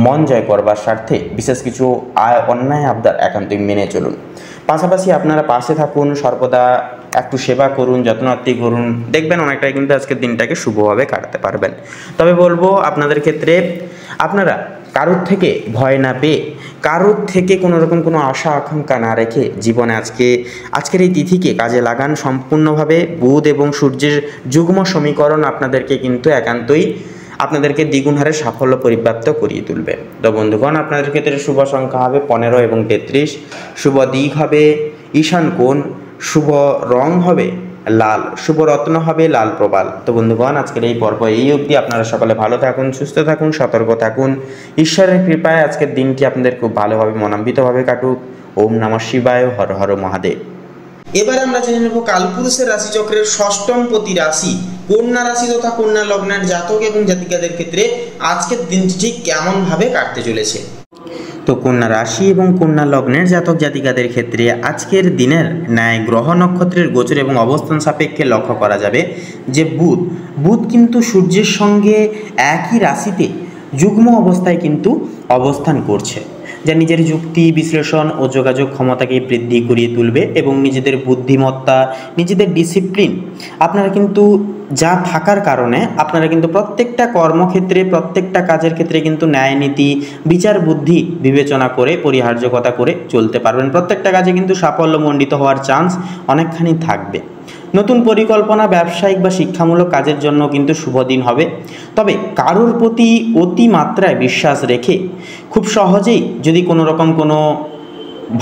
মন জয় করবার স্বার্থে বিশেষ কিছু অন্যায় আবদার একান্তই মেনে চলুন। পাশাপাশি আপনারা পাশে থাকুন, সর্বদা একটু সেবা করুন, যত্নার্থী করুন, দেখবেন অনেকটাই কিন্তু আজকের দিনটাকে শুভভাবে কাটাতে পারবেন। তবে বলবো আপনাদের ক্ষেত্রে আপনারা কারোর থেকে ভয় না পেয়ে, কারোর থেকে কোনো রকম কোনো আশা আকাঙ্ক্ষা না রেখে জীবনে আজকের এই তিথিকে কাজে লাগান সম্পূর্ণভাবে। বুধ এবং সূর্যের যুগ্ম সমীকরণ আপনাদেরকে কিন্তু একান্তই আপনাদেরকে দ্বিগুণ হারে সাফল্য পরিপ্রাপ্ত করিয়ে তুলবে। তো বন্ধুগণ, আপনাদের ক্ষেত্রে শুভ সংখ্যা হবে 15 এবং 33, শুভ দিক হবে ঈশান কোণ, শুভ রং হবে লাল, শুভ রত্ন হবে লাল প্রবাল। তো বন্ধুগণ, আজকের এই পর্ব এই অবধি। আপনারা সকলে ভালো থাকুন, সুস্থ থাকুন, সতর্ক থাকুন। ঈশ্বরের কৃপায় আজকের দিনটি আপনাদের খুব ভালোভাবে মনান্বিতভাবে কাটুক। ওম নমঃ শিবায়, হর হর মহাদেব। এবার আমরা জেনে নেব কালপুরুষের রাশিচক্রের ষষ্ঠমপতি রাশি কন্যা রাশি তথা কন্যা লগ্নের জাতক এবং জাতিকাদের ক্ষেত্রে আজকের দিনটি ঠিক কেমন ভাবে কাটতে চলেছে। তো কন্যা রাশি এবং কন্যা লগ্নের জাতক জাতিকাদের ক্ষেত্রে আজকের দিনের ন্যায় গ্রহ নক্ষত্রের গোচর এবং অবস্থান সাপেক্ষে লক্ষ্য করা যাবে যে বুধ কিন্তু সূর্যের সঙ্গে একই রাশিতে যুগ্ম অবস্থায় কিন্তু অবস্থান করছে, যা নিজের যুক্তি বিশ্লেষণ ও যোগাযোগ ক্ষমতাকে বৃদ্ধি করিয়ে তুলবে এবং নিজেদের বুদ্ধিমত্তা, নিজেদের ডিসিপ্লিন আপনারা কিন্তু যা থাকার কারণে আপনারা কিন্তু প্রত্যেকটা কর্মক্ষেত্রে, প্রত্যেকটা কাজের ক্ষেত্রে কিন্তু ন্যায় নীতি, বিচার বুদ্ধি বিবেচনা করে, পরিহার্যকতা করে চলতে পারবেন। প্রত্যেকটা কাজে কিন্তু সাফল্যমণ্ডিত হওয়ার চান্স অনেকখানি থাকবে। নতুন পরিকল্পনা, ব্যবসায়িক বা শিক্ষামূলক কাজের জন্য কিন্তু শুভ দিন হবে। তবে কারোর প্রতি অতিমাত্রায় বিশ্বাস রেখে খুব সহজেই যদি কোনো রকম কোনো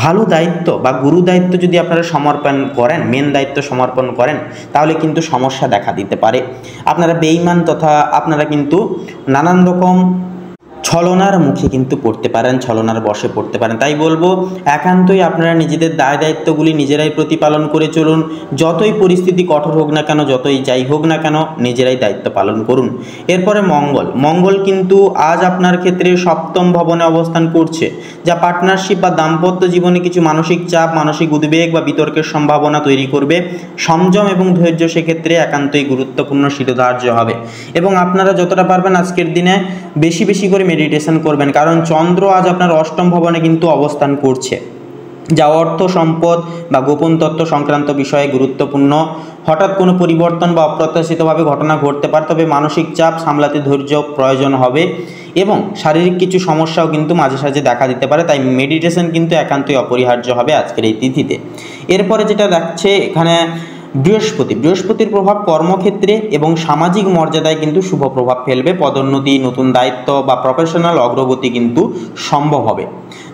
ভালো দায়িত্ব বা গুরু দায়িত্ব যদি আপনারা সমর্পণ করেন, মেন দায়িত্ব সমর্পণ করেন, তাহলে কিন্তু সমস্যা দেখা দিতে পারে। আপনারা বেঈমান তথা আপনারা কিন্তু নানান রকম ছলনার মুখে কিন্তু পড়তে পারেন, ছলনার বশে পড়তে পারেন। তাই বলবো একান্তই আপনারা নিজেদের দায় দায়িত্বগুলি নিজেরাই প্রতিপালন করে চলুন। যতই পরিস্থিতি কঠোর হোক না কেন, যতই যাই হোক না কেন, নিজেরাই দায়িত্ব পালন করুন। এরপরে মঙ্গল কিন্তু আজ আপনার ক্ষেত্রে সপ্তম ভবনে অবস্থান করছে, যা পার্টনারশিপ বা দাম্পত্য জীবনে কিছু মানসিক চাপ, মানসিক উদ্বেগ বা বিতর্কের সম্ভাবনা তৈরি করবে। সংযম এবং ধৈর্য সেক্ষেত্রে একান্তই গুরুত্বপূর্ণ শিরোধার্য হবে এবং আপনারা যতটা পারবেন আজকের দিনে বেশি বেশি করে মেডিটেশন করবেন, কারণ চন্দ্র আজ আপনার অষ্টম ভবনে কিন্তু অবস্থান করছে, যা অর্থ, সম্পদ বা গোপন তত্ত্ব সংক্রান্ত বিষয়ে গুরুত্বপূর্ণ। হঠাৎ কোনো পরিবর্তন বা অপ্রত্যাশিতভাবে ঘটনা ঘটতে পারে, তবে মানসিক চাপ সামলাতে ধৈর্য প্রয়োজন হবে এবং শারীরিক কিছু সমস্যাও কিন্তু মাঝে সাঝে দেখা দিতে পারে। তাই মেডিটেশন কিন্তু একান্তই অপরিহার্য হবে আজকের এই তিথিতে। এরপরে যেটা দেখছে এখানে বৃহস্পতির প্রভাব কর্মক্ষেত্রে এবং সামাজিক মর্যাদায় কিন্তু শুভ প্রভাব ফেলবে। পদোন্নতি, নতুন দায়িত্ব বা প্রফেশনাল অগ্রগতি কিন্তু সম্ভব হবে।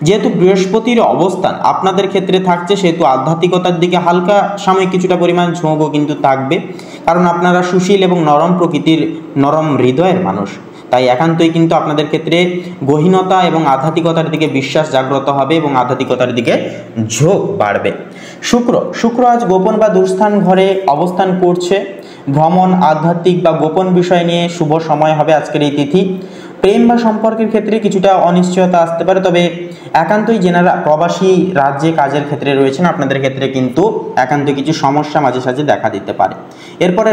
যেহেতু বৃহস্পতির অবস্থান আপনাদের ক্ষেত্রে থাকছে, সেহেতু আধ্যাত্মিকতার দিকে হালকা সাময়িক কিছুটা পরিমাণ ঝোঁকও কিন্তু থাকবে। কারণ আপনারা সুশীল এবং নরম প্রকৃতির, নরম হৃদয়ের মানুষ। তাই একান্তই কিন্তু আপনাদের ক্ষেত্রে গহীনতা এবং আধ্যাত্মিকতার দিকে বিশ্বাস জাগ্রত হবে এবং আধ্যাত্মিকতার দিকে ঝোঁক বাড়বে। শুক্র আজ গোপন বা দুস্থান ঘরে অবস্থান করছে। ভ্রমণ, আধ্যাত্মিক বা গোপন বিষয় নিয়ে শুভ সময় হবে আজকের এই তিথি। প্রেম বা সম্পর্কের ক্ষেত্রে কিছুটা অনিশ্চয়তা আসতে পারে, তবে একান্তই যেনারা প্রবাসী রাজ্যে কাজের ক্ষেত্রে রয়েছেন আপনাদের ক্ষেত্রে কিন্তু একান্তই কিছু সমস্যা মাঝে সাঝে দেখা দিতে পারে। এরপরে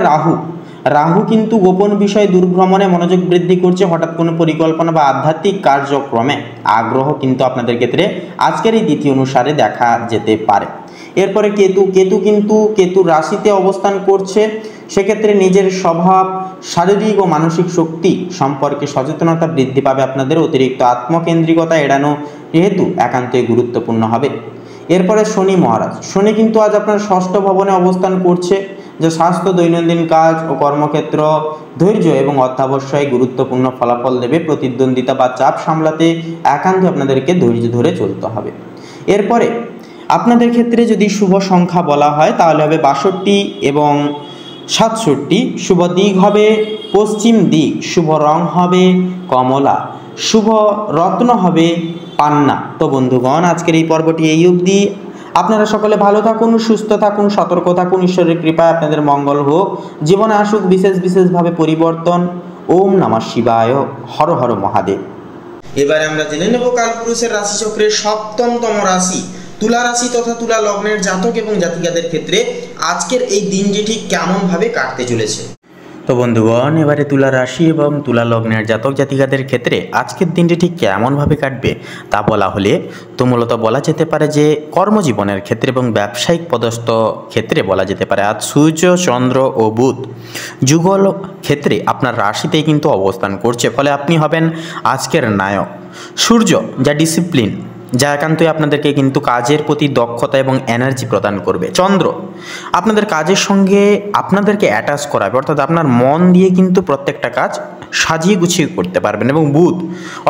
রাহু কিন্তু গোপন বিষয় দূরভ্রমণে মনোযোগ বৃদ্ধি করছে। হঠাৎ কোনো পরিকল্পনা বা আধ্যাত্মিক কার্যক্রমে আগ্রহ কিন্তু আপনাদের ক্ষেত্রে আজকের এই তিথি অনুসারে দেখা যেতে পারে। এরপরে কেতু রাশিতে অবস্থান করছে। সেক্ষেত্রে নিজের স্বভাব, শারীরিক ও মানসিক শক্তি সম্পর্কে সচেতনতা বৃদ্ধি পাবে। আপনাদের অতিরিক্ত আত্মকেন্দ্রিকতা এড়ানো যেহেতু একান্তই গুরুত্বপূর্ণ হবে। এরপরে শনি কিন্তু আজ আপনার ষষ্ঠ ভবনে অবস্থান করছে, যা স্বাস্থ্য, দৈনন্দিন কাজ ও কর্মক্ষেত্র, ধৈর্য এবং অধ্যাবসায় গুরুত্বপূর্ণ ফলাফল দেবে। প্রতিদ্বন্দ্বিতা বা চাপ সামলাতে একান্ত আপনাদেরকে ধৈর্য ধরে চলতে হবে। এরপরে আপনাদের ক্ষেত্রে যদি শুভ সংখ্যা বলা হয় তাহলে হবে 62 এবং 67। শুভ দিক হবে পশ্চিম দিক, শুভ রং হবে কমলা, শুভ রত্ন হবে পান্না। তো বন্ধুগণ, আজকের এই পর্বটি এই অবধি। আপনারা সকলে ভালো থাকুন, সুস্থ থাকুন, সতর্ক থাকুন। ঈশ্বরের কৃপায় আপনাদের মঙ্গল হোক, জীবনে আসুক বিশেষভাবে পরিবর্তন। ওম নমঃ শিবায়, হর হর মহাদেব। এবারে আমরা জেনে নেব কালপুরুষের রাশিচক্রের সপ্তমতম রাশি তুলা রাশি তথা তুলা লগ্নের জাতক এবং জাতিকাদের ক্ষেত্রে আজকের এই দিনটি ঠিক কেমন ভাবে কাটতে চলেছে। তো বন্ধুগণ, এবারে তুলা রাশি এবং তুলা লগ্নের জাতক জাতিকাদের ক্ষেত্রে আজকের দিনটি ঠিক কেমনভাবে কাটবে তা বলা হলে তো মূলত বলা যেতে পারে যে কর্মজীবনের ক্ষেত্রে এবং ব্যবসায়িক পদস্থ ক্ষেত্রে বলা যেতে পারে আজ সূর্য, চন্দ্র ও বুধ যুগল ক্ষেত্রে আপনার রাশিতেই কিন্তু অবস্থান করছে। ফলে আপনি হবেন আজকের নায়ক। সূর্য যা ডিসিপ্লিন, যা একান্তই আপনাদেরকে কিন্তু কাজের প্রতি দক্ষতা এবং এনার্জি প্রদান করবে। চন্দ্র আপনাদের কাজের সঙ্গে আপনাদেরকে অ্যাটাচ করাবে, অর্থাৎ আপনার মন দিয়ে কিন্তু প্রত্যেকটা কাজ সাজিয়ে গুছিয়ে করতে পারবেন। এবং বুধ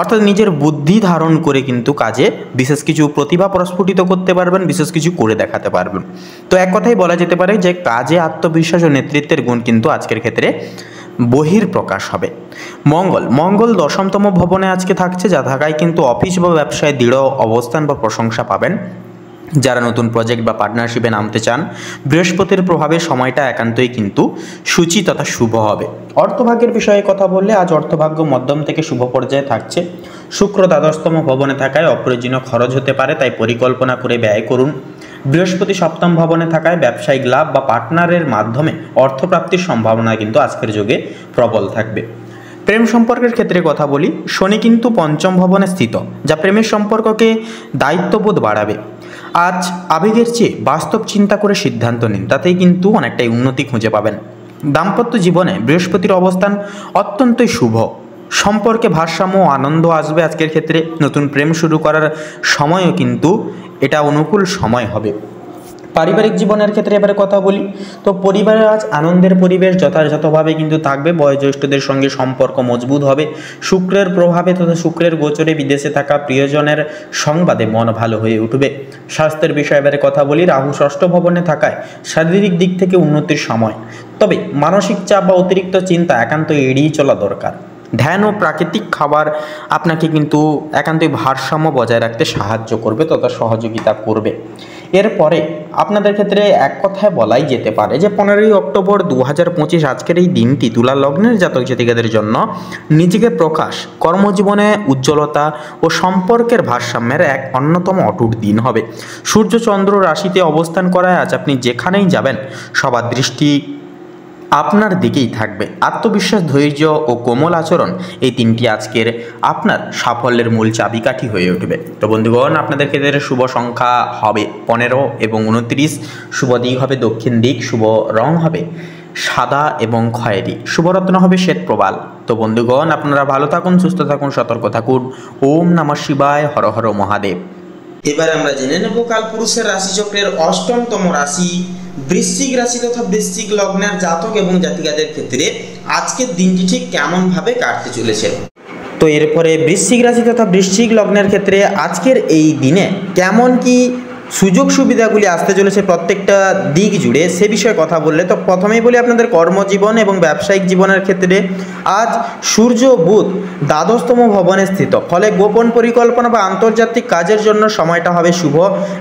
অর্থাৎ নিজের বুদ্ধি ধারণ করে কিন্তু কাজে বিশেষ কিছু প্রতিভা প্রস্ফুটিত করতে পারবেন, বিশেষ কিছু করে দেখাতে পারবেন। তো এক কথাই বলা যেতে পারে যে কাজে আত্মবিশ্বাস ও নেতৃত্বের গুণ কিন্তু আজকের ক্ষেত্রে বহির প্রকাশ হবে। মঙ্গল দশমতম ভবনে আজকে থাকছে, যা থাকায় কিন্তু অফিস বা ব্যবসায় দৃঢ় অবস্থান বা প্রশংসা পাবেন। যারা নতুন প্রজেক্ট বা পার্টনারশিপে নামতে চান, বৃহস্পতির প্রভাবে সময়টা একান্তই কিন্তু সূচি তথা শুভ হবে। অর্থভাগ্যের বিষয়ে কথা বললে আজ অর্থভাগ্য মধ্যম থেকে শুভ পর্যায়ে থাকছে। শুক্র দ্বাদশতম ভবনে থাকায় অপ্রয়োজনীয় খরচ হতে পারে, তাই পরিকল্পনা করে ব্যয় করুন। বৃহস্পতি সপ্তম ভবনে থাকায় ব্যবসায়িক লাভ বা পার্টনারের মাধ্যমে অর্থপ্রাপ্তির সম্ভাবনা কিন্তু আজকের যুগে প্রবল থাকবে। প্রেম সম্পর্কের ক্ষেত্রে কথা বলি, শনি কিন্তু পঞ্চম ভবনে স্থিত, যা প্রেমের সম্পর্ককে দায়িত্ববোধ বাড়াবে। আজ আবেগের চেয়ে বাস্তব চিন্তা করে সিদ্ধান্ত নিন, তাতেই কিন্তু অনেকটাই উন্নতি খুঁজে পাবেন। দাম্পত্য জীবনে বৃহস্পতির অবস্থান অত্যন্তই শুভ। সম্পর্কে ভারসাম্য ও আনন্দ আসবে আজকের ক্ষেত্রে। নতুন প্রেম শুরু করার সময়ও কিন্তু এটা অনুকূল সময় হবে। পারিবারিক জীবনের ক্ষেত্রে এবারে কথা বলি, তো পরিবারে আজ আনন্দের পরিবেশ যথাযথভাবে কিন্তু থাকবে। বয়োজ্যেষ্ঠদের সঙ্গে সম্পর্ক মজবুত হবে। শুক্রের প্রভাবে তথা শুক্রের গোচরে বিদেশে থাকা প্রিয়জনের সংবাদে মন ভালো হয়ে উঠবে। স্বাস্থ্যের বিষয়ে এবারে কথা বলি, রাহু ষষ্ঠ ভবনে থাকায় শারীরিক দিক থেকে উন্নতির সময়, তবে মানসিক চাপ বা অতিরিক্ত চিন্তা একান্ত এড়িয়ে চলা দরকার। ধ্যান ও প্রাকৃতিক খাবার আপনাকে কিন্তু একান্তই ভারসাম্য বজায় রাখতে সাহায্য করবে তথা সহযোগিতা করবে। এরপরে আপনাদের ক্ষেত্রে এক কথায় বলাই যেতে পারে যে 15ই অক্টোবর 2025 আজকের এই দিনটি তুলা লগ্নের জাতক জাতিকাদের জন্য নিজেকে প্রকাশ, কর্মজীবনে উজ্জ্বলতা ও সম্পর্কের ভারসাম্যের এক অন্যতম অটুট দিন হবে। সূর্য চন্দ্র রাশিতে অবস্থান করায় আজ আপনি যেখানেই যাবেন সবার দৃষ্টি আপনার দিকেই থাকবে। আত্মবিশ্বাস, ধৈর্য ও কোমল আচরণ এই তিনটি আজকের আপনার সাফল্যের মূল চাবিকাঠি হয়ে উঠবে। তো বন্ধুগণ, আপনাদের ক্ষেত্রে শুভ সংখ্যা হবে 15 এবং 29। শুভ দিক হবে দক্ষিণ দিক, শুভ রং হবে সাদা এবং খয়েরি, শুভরত্ন হবে শ্বেত প্রবাল। তো বন্ধুগণ, আপনারা ভালো থাকুন, সুস্থ থাকুন, সতর্ক থাকুন। ওম নমঃ শিবায়, হর হর মহাদেব। এবার আমরা জেনে নেব কালপুরুষের রাশিচক্রের অষ্টমতম রাশি বৃশ্চিক রাশি তথা বৃশ্চিক লগ্নের জাতক এবং জাতিকাদের ক্ষেত্রে আজকের দিনটি ঠিক কেমন ভাবে কাটতে চলেছে। তো এরপরে বৃশ্চিক রাশি তথা বৃশ্চিক লগ্নের ক্ষেত্রে আজকের এই দিনে কেমন কি সুযোগ সুবিধাগুলি আসতে চলেছে প্রত্যেকটা দিক জুড়ে, সে বিষয়ে কথা বললে তো প্রথমেই বলি আপনাদের কর্মজীবন এবং ব্যবসায়িক জীবনের ক্ষেত্রে আজ সূর্য বুধ দ্বাদশতম ভবনে স্থিত, ফলে গোপন পরিকল্পনা বা আন্তর্জাতিক কাজের জন্য সময়টা হবে শুভ।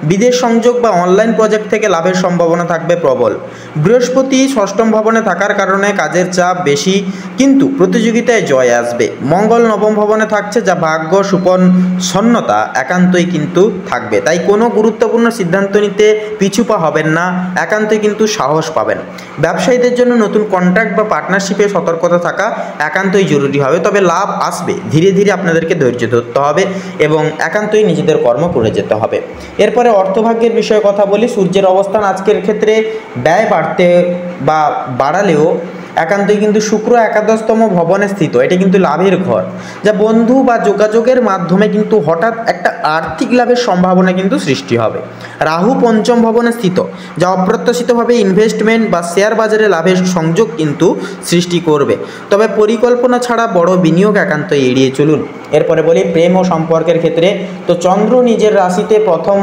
বিদেশ সংযোগ বা অনলাইন প্রজেক্ট থেকে লাভের সম্ভাবনা থাকবে প্রবল। বৃহস্পতি ষষ্ঠম ভবনে থাকার কারণে কাজের চাপ বেশি, কিন্তু প্রতিযোগিতায় জয় আসবে। মঙ্গল নবম ভবনে থাকছে, যা ভাগ্য সুপন্নতা একান্তই কিন্তু থাকবে, তাই কোনো গুরুত্বপূর্ণ সিদ্ধান্ত নিতে পিছু পা হবেন না, একান্তই কিন্তু সাহস পাবেন। ব্যবসায়ীদের জন্য নতুন কন্ট্রাক্ট বা পার্টনারশিপে সতর্কতা থাকা একান্তই জরুরি হবে, তবে লাভ আসবে, ধীরে ধীরে আপনাদেরকে ধৈর্য ধরতে হবে এবং একান্তই নিজেদের কর্ম করে যেতে হবে। এরপরে অর্থভাগ্যের বিষয়ে কথা বলি। সূর্যের অবস্থান আজকের ক্ষেত্রে ব্যয় বাড়তে বা বাড়ালেও একান্তই কিন্তু শুক্র একাদশতম ভবনে স্থিত, এটা কিন্তু লাভের ঘর, যা বন্ধু বা যোগাযোগের মাধ্যমে কিন্তু হঠাৎ একটা আর্থিক লাভের সম্ভাবনা কিন্তু সৃষ্টি হবে। রাহু পঞ্চম ভবনে স্থিত, যা অপ্রত্যাশিতভাবে ইনভেস্টমেন্ট বা শেয়ার বাজারে লাভের সংযোগ কিন্তু সৃষ্টি করবে, তবে পরিকল্পনা ছাড়া বড় বিনিয়োগ একান্তই এড়িয়ে চলুন। এরপরে বলি প্রেম ও সম্পর্কের ক্ষেত্রে, তো চন্দ্র নিজের রাশিতে প্রথম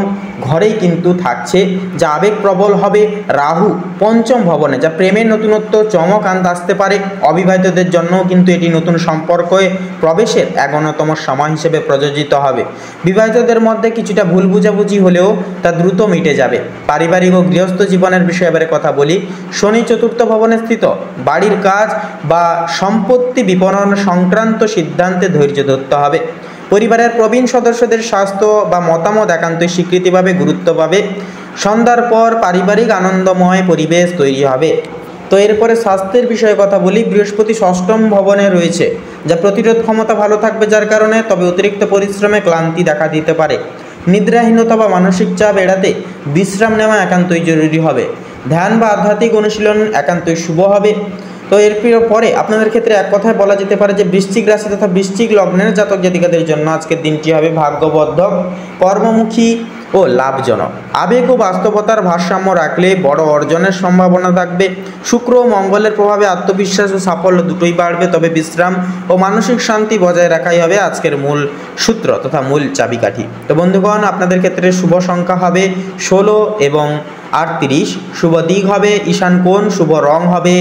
ঘরেই কিন্তু থাকছে, যা আবেগ প্রবল হবে। রাহু পঞ্চম ভবনে, যা প্রেমের নতুনত্ব চমক আনতে আসতে পারে। অবিবাহিতদের জন্যও কিন্তু এটি নতুন সম্পর্কে প্রবেশের এক অন্যতম সময় হিসেবে প্রযোজিত হবে। বিবাহিতদের মধ্যে কিছুটা ভুল বুঝাবুঝি হলেও তা দ্রুত মিটে যাবে। পারিবারিক ও গৃহস্থ জীবনের বিষয়ে এবারে কথা বলি। শনি চতুর্থ ভবনে স্থিত, বাড়ির কাজ বা সম্পত্তি বিপণন সংক্রান্ত সিদ্ধান্তে ধৈর্য ধরতে হবে। পরিবারের প্রবীণ সদস্যদের স্বাস্থ্য বা মতামত একান্তই স্বীকৃতি পাবে, গুরুত্ব পাবে। সন্ধ্যার পর পারিবারিক আনন্দময় পরিবেশ তৈরি হবে। তো এরপরে স্বাস্থ্যের বিষয়ে কথা বলি। বৃহস্পতি ষষ্ঠম ভবনে রয়েছে, যা প্রতিরোধ ক্ষমতা ভালো থাকবে যার কারণে, তবে অতিরিক্ত পরিশ্রমে ক্লান্তি দেখা দিতে পারে। নিদ্রাহীনতা বা মানসিক চাপ এড়াতে বিশ্রাম নেওয়া একান্তই জরুরি হবে। ধ্যান বা আধ্যাত্মিক অনুশীলন একান্তই শুভ হবে। তো এর পরে আপনাদের ক্ষেত্রে এক কথায় বলা যেতে পারে যে বৃশ্চিক রাশি তথা বৃশ্চিক লগ্নের জাতক জাতিকাদের জন্য আজকের দিনটি হবে ভাগ্যবর্ধক, কর্মমুখী ও লাভজনক। আবেগ ও বাস্তবতার ভারসাম্য রাখলে বড় অর্জনের সম্ভাবনা থাকবে। শুক্র ও মঙ্গলের প্রভাবে আত্মবিশ্বাস ও সাফল্য দুটোই বাড়বে, তবে বিশ্রাম ও মানসিক শান্তি বজায় রাখাই হবে আজকের মূল সূত্র তথা মূল চাবিকাঠি। তো বন্ধুগণ, আপনাদের ক্ষেত্রে শুভ সংখ্যা হবে 16 এবং 38, শুভ দিক হবে ঈশান কোণ, শুভ রং হবে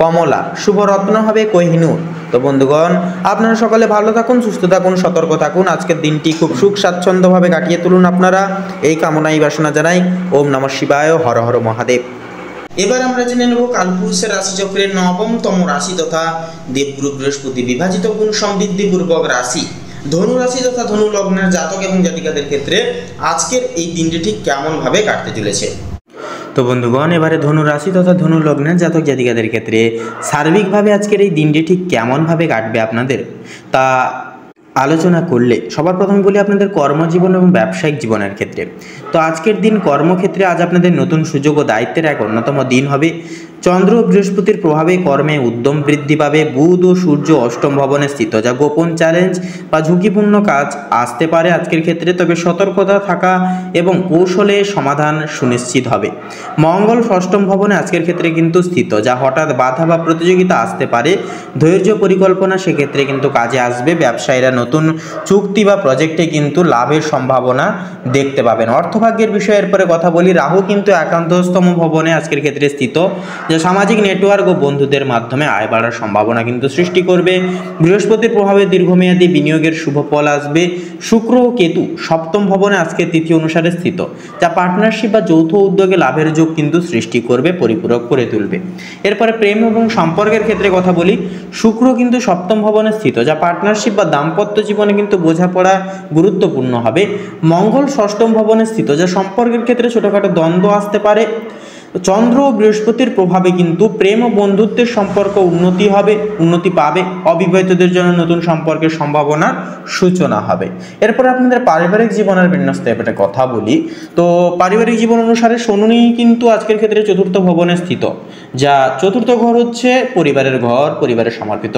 কমলা, শুভ রত্ন হবে কোহিনূর। তো বন্ধুগণ, আপনারা সকলে ভালো থাকুন, সুস্থ থাকুন, সতর্ক থাকুন। আজকের দিনটি খুব সুখ স্বাচ্ছন্দ্যভাবে কাটিয়ে তুলুন আপনারা, এই কামনাই বাসনা জানাই। ওম নমঃ শিবায়, হর হর মহাদেব। এবার আমরা জেনে নেব কালপুরুষের রাশিচক্রের নবমতম রাশি তথা দেবগুরু বৃহস্পতি বিভাজিত গুণ সমৃদ্ধিপূর্বক রাশি ধনু রাশি তথা ধনু লগ্নের জাতক এবং জাতিকাদের ক্ষেত্রে আজকের এই দিনটি ঠিক কেমনভাবে কাটতে চলেছে। তো বন্ধুগণ, এবারে ধনু রাশি তথা ধনু লগ্নের জাতক জাতিকাদের ক্ষেত্রে সার্বিকভাবে আজকের এই দিনটি ঠিক কেমনভাবে কাটবে আপনাদের তা আলোচনা করলে সবার প্রথমে বলি আপনাদের কর্মজীবন এবং ব্যবসায়িক জীবনের ক্ষেত্রে। তো আজকের দিন কর্মক্ষেত্রে আজ আপনাদের নতুন সুযোগ ও দায়িত্বের এক অন্যতম দিন হবে। চন্দ্র ও বৃহস্পতির প্রভাবে কর্মে উদ্যম বৃদ্ধি পাবে। বুধ ও সূর্য অষ্টম ভবনে স্থিত, যা গোপন চ্যালেঞ্জ বা ঝুঁকিপূর্ণ কাজ আসতে পারে আজকের ক্ষেত্রে, তবে সতর্কতা থাকা এবং কৌশলে সমাধান সুনিশ্চিত হবে। মঙ্গল ষষ্ঠম ভবনে আজকের ক্ষেত্রে কিন্তু স্থিত, যা হঠাৎ বাধা বা প্রতিযোগিতা আসতে পারে। ধৈর্য পরিকল্পনা সেক্ষেত্রে কিন্তু কাজে আসবে। ব্যবসায়ীরা নতুন চুক্তি বা প্রজেক্টে কিন্তু লাভের সম্ভাবনা দেখতে পাবেন। অর্থভাগ্যের বিষয়ের পরে কথা বলি। রাহু কিন্তু একাদশতম ভবনে আজকের ক্ষেত্রে স্থিত, যা সামাজিক নেটওয়ার্ক ও বন্ধুদের মাধ্যমে আয় বাড়ার সম্ভাবনা কিন্তু সৃষ্টি করবে। বৃহস্পতির প্রভাবে দীর্ঘমেয়াদী বিনিয়োগের শুভ ফল আসবে। শুক্র ও কেতু সপ্তম ভবনে আজকের তিথি অনুসারে স্থিত, যা পার্টনারশিপ বা যৌথ উদ্যোগে লাভের যোগ কিন্তু সৃষ্টি করবে, পরিপূরক করে তুলবে। এরপরে প্রেম এবং সম্পর্কের ক্ষেত্রে কথা বলি। শুক্র কিন্তু সপ্তম ভবনে স্থিত, যা পার্টনারশিপ বা দাম্পত্য জীবনে কিন্তু বোঝাপড়া গুরুত্বপূর্ণ হবে। মঙ্গল ষষ্ঠম ভবনে স্থিত, যা সম্পর্কের ক্ষেত্রে ছোটোখাটো দ্বন্দ্ব আসতে পারে। চন্দ্র ও বৃহস্পতির প্রভাবে কিন্তু প্রেম ও বন্ধুত্বের সম্পর্ক উন্নতি পাবে। অবিবাহিতদের জন্য নতুন সম্পর্কের সম্ভাবনার সূচনা হবে। এরপর আপনাদের পারিবারিক জীবনের বিন্যস্ত এবারে কথা বলি। তো পারিবারিক জীবন অনুসারে শনি কিন্তু আজকের ক্ষেত্রে চতুর্থ ভবনে স্থিত, যা চতুর্থ ঘর হচ্ছে পরিবারের ঘর, পরিবারের সমর্পিত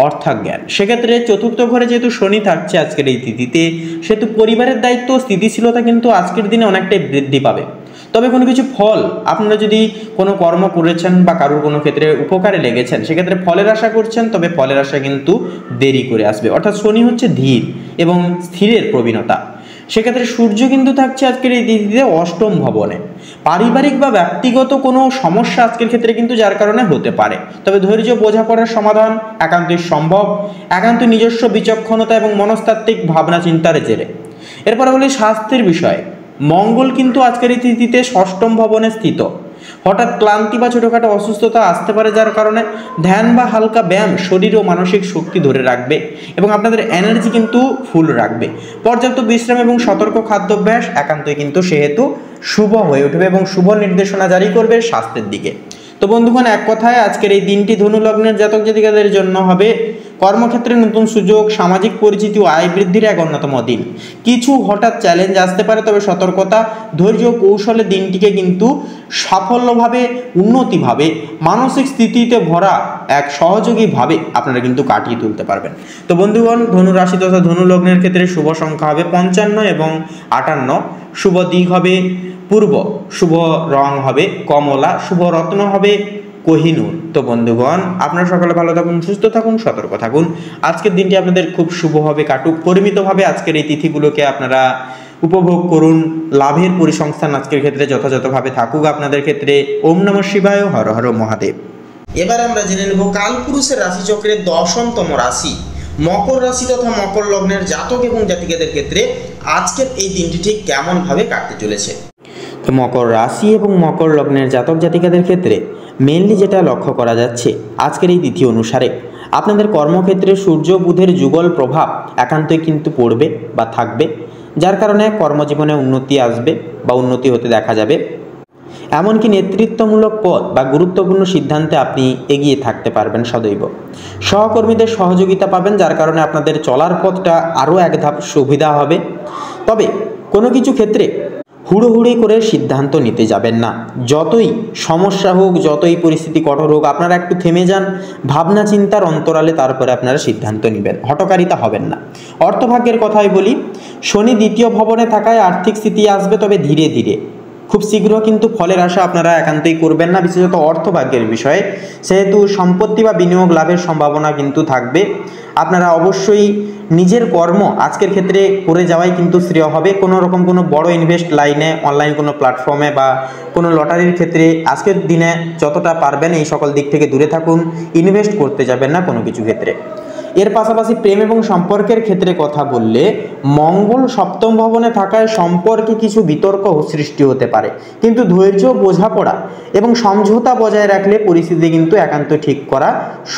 অর্থাজ্ঞান। সেক্ষেত্রে চতুর্থ ঘরে যেহেতু শনি থাকছে আজকের এই তিথিতে, সেহেতু পরিবারের দায়িত্ব ও স্থিতিশীলতা কিন্তু আজকের দিনে অনেকটাই বৃদ্ধি পাবে। তবে কোনো কিছু ফল আপনারা যদি কোনো কর্ম করেছেন বা কারোর কোনো ক্ষেত্রে উপকারে লেগেছেন, সেক্ষেত্রে ফলের আশা করছেন, তবে ফলের আশা কিন্তু দেরি করে আসবে। অর্থাৎ শনি হচ্ছে ধীর এবং স্থিরের প্রবীণতা। সেক্ষেত্রে সূর্য কিন্তু থাকছে আজকের এই তিথিতে অষ্টম ভবনে। পারিবারিক বা ব্যক্তিগত কোনো সমস্যা আজকের ক্ষেত্রে কিন্তু যার কারণে হতে পারে, তবে ধৈর্য, বোঝাপড়ার সমাধান একান্তই সম্ভব, একান্ত নিজস্ব বিচক্ষণতা এবং মনস্তাত্ত্বিক ভাবনা চিন্তার জেরে। এরপরে বলি স্বাস্থ্যের বিষয়ে। মঙ্গল কিন্তু আজকের এই তিথিতে ষষ্ঠম ভবনে স্থিত। হঠাৎ ক্লান্তি বা ছোটোখাটো অসুস্থতা আসতে পারে, যার কারণে ধ্যান বা হালকা ব্যায়াম শরীর ও মানসিক শক্তি ধরে রাখবে এবং আপনাদের এনার্জি কিন্তু ফুল রাখবে। পর্যাপ্ত বিশ্রাম এবং সতর্ক খাদ্যাভ্যাস একান্তই কিন্তু সেহেতু শুভ হয়ে উঠবে এবং শুভ নির্দেশনা জারি করবে স্বাস্থ্যের দিকে। তো বন্ধুগণ, এক কথায় আজকের এই দিনটি ধনু লগ্নের জাতক জাতিকাদের জন্য হবে কর্মক্ষেত্রে নতুন সুযোগ, সামাজিক পরিচিতি ও আয় বৃদ্ধির এক অন্যতম দিন। কিছু হঠাৎ চ্যালেঞ্জ আসতে পারে, তবে সতর্কতা, ধৈর্য, কৌশলে দিনটিকে কিন্তু সাফল্যভাবে, উন্নতিভাবে, মানসিক স্থিতিতে ভরা এক সহযোগীভাবে আপনারা কিন্তু কাটিয়ে তুলতে পারবেন। তো বন্ধুগণ, ধনু রাশি তথা ধনু লগ্নের ক্ষেত্রে শুভ সংখ্যা হবে 55 এবং 58, শুভ দিক হবে পূর্ব, শুভ রং হবে কমলা, শুভ রত্ন হবে কোহিনূর। তো বন্ধুগণ, আপনারা সকলে ভালো থাকুন, সুস্থ থাকুন, সতর্ক থাকুন। আজকের দিনটি আপনাদের খুব শুভভাবে কাটুক, পরিমিতভাবে আজকের এই তিথিগুলোকে আপনারা উপভোগ করুন। লাভের পরিসংস্থান আজকের ক্ষেত্রে যথাযথভাবে থাকুক আপনাদের ক্ষেত্রে। ওম নমঃ শিবায়, হর হর মহাদেব। এবার আমরা জেনে নেব কালপুরুষের রাশিচক্রের 10তম রাশি মকর রাশি তথা মকর লগ্নের জাতক এবং জাতিকাদের ক্ষেত্রে আজকের এই দিনটি ঠিক কেমনভাবে কাটতে চলেছে। তো মকর রাশি এবং মকর লগ্নের জাতক জাতিকাদের ক্ষেত্রে মেনলি যেটা লক্ষ্য করা যাচ্ছে আজকের এই তিথি অনুসারে, আপনাদের কর্মক্ষেত্রে সূর্য বুধের যুগল প্রভাব একান্তই কিন্তু পড়বে বা থাকবে, যার কারণে কর্মজীবনে উন্নতি আসবে বা উন্নতি হতে দেখা যাবে। এমনকি নেতৃত্বমূলক পদ বা গুরুত্বপূর্ণ সিদ্ধান্তে আপনি এগিয়ে থাকতে পারবেন সদৈব। সহকর্মীদের সহযোগিতা পাবেন, যার কারণে আপনাদের চলার পথটা আরও এক ধাপ সুবিধা হবে। তবে কোনো কিছু ক্ষেত্রে হুড়োহুড়ি করে সিদ্ধান্ত নিতে যাবেন না। যতই সমস্যা হোক, যতই পরিস্থিতি কঠোর হোক, আপনারা একটু থেমে যান, ভাবনা চিন্তার অন্তরালে তারপরে আপনারা সিদ্ধান্ত নেবেন, হঠকারিতা হবেন না। অর্থভাগ্যের কথাই বলি, শনি দ্বিতীয় ভবনে থাকায় আর্থিক স্থিতি আসবে, তবে ধীরে ধীরে, খুব শীঘ্র কিন্তু ফলের আশা আপনারা একান্তই করবেন না, বিশেষত অর্থভাগ্যের বিষয়ে। সেহেতু সম্পত্তি বা বিনিয়োগ লাভের সম্ভাবনা কিন্তু থাকবে। আপনারা অবশ্যই নিজের কর্ম আজকের ক্ষেত্রে করে যাওয়াই কিন্তু শ্রেয় হবে। কোনো রকম কোনো বড় ইনভেস্ট লাইনে, অনলাইন কোনো প্ল্যাটফর্মে বা কোনো লটারির ক্ষেত্রে আজকের দিনে যতটা পারবেন এই সকল দিক থেকে দূরে থাকুন, ইনভেস্ট করতে যাবেন না কোনো কিছু ক্ষেত্রে। এর পাশাপাশি প্রেম এবং সম্পর্কের ক্ষেত্রে কথা বললে, মঙ্গল সপ্তম ভবনে থাকায় সম্পর্কে কিছু বিতর্ক সৃষ্টি হতে পারে, কিন্তু ধৈর্য, বোঝাপড়া এবং সমঝোতা বজায় রাখলে পরিস্থিতি কিন্তু একান্ত ঠিক করা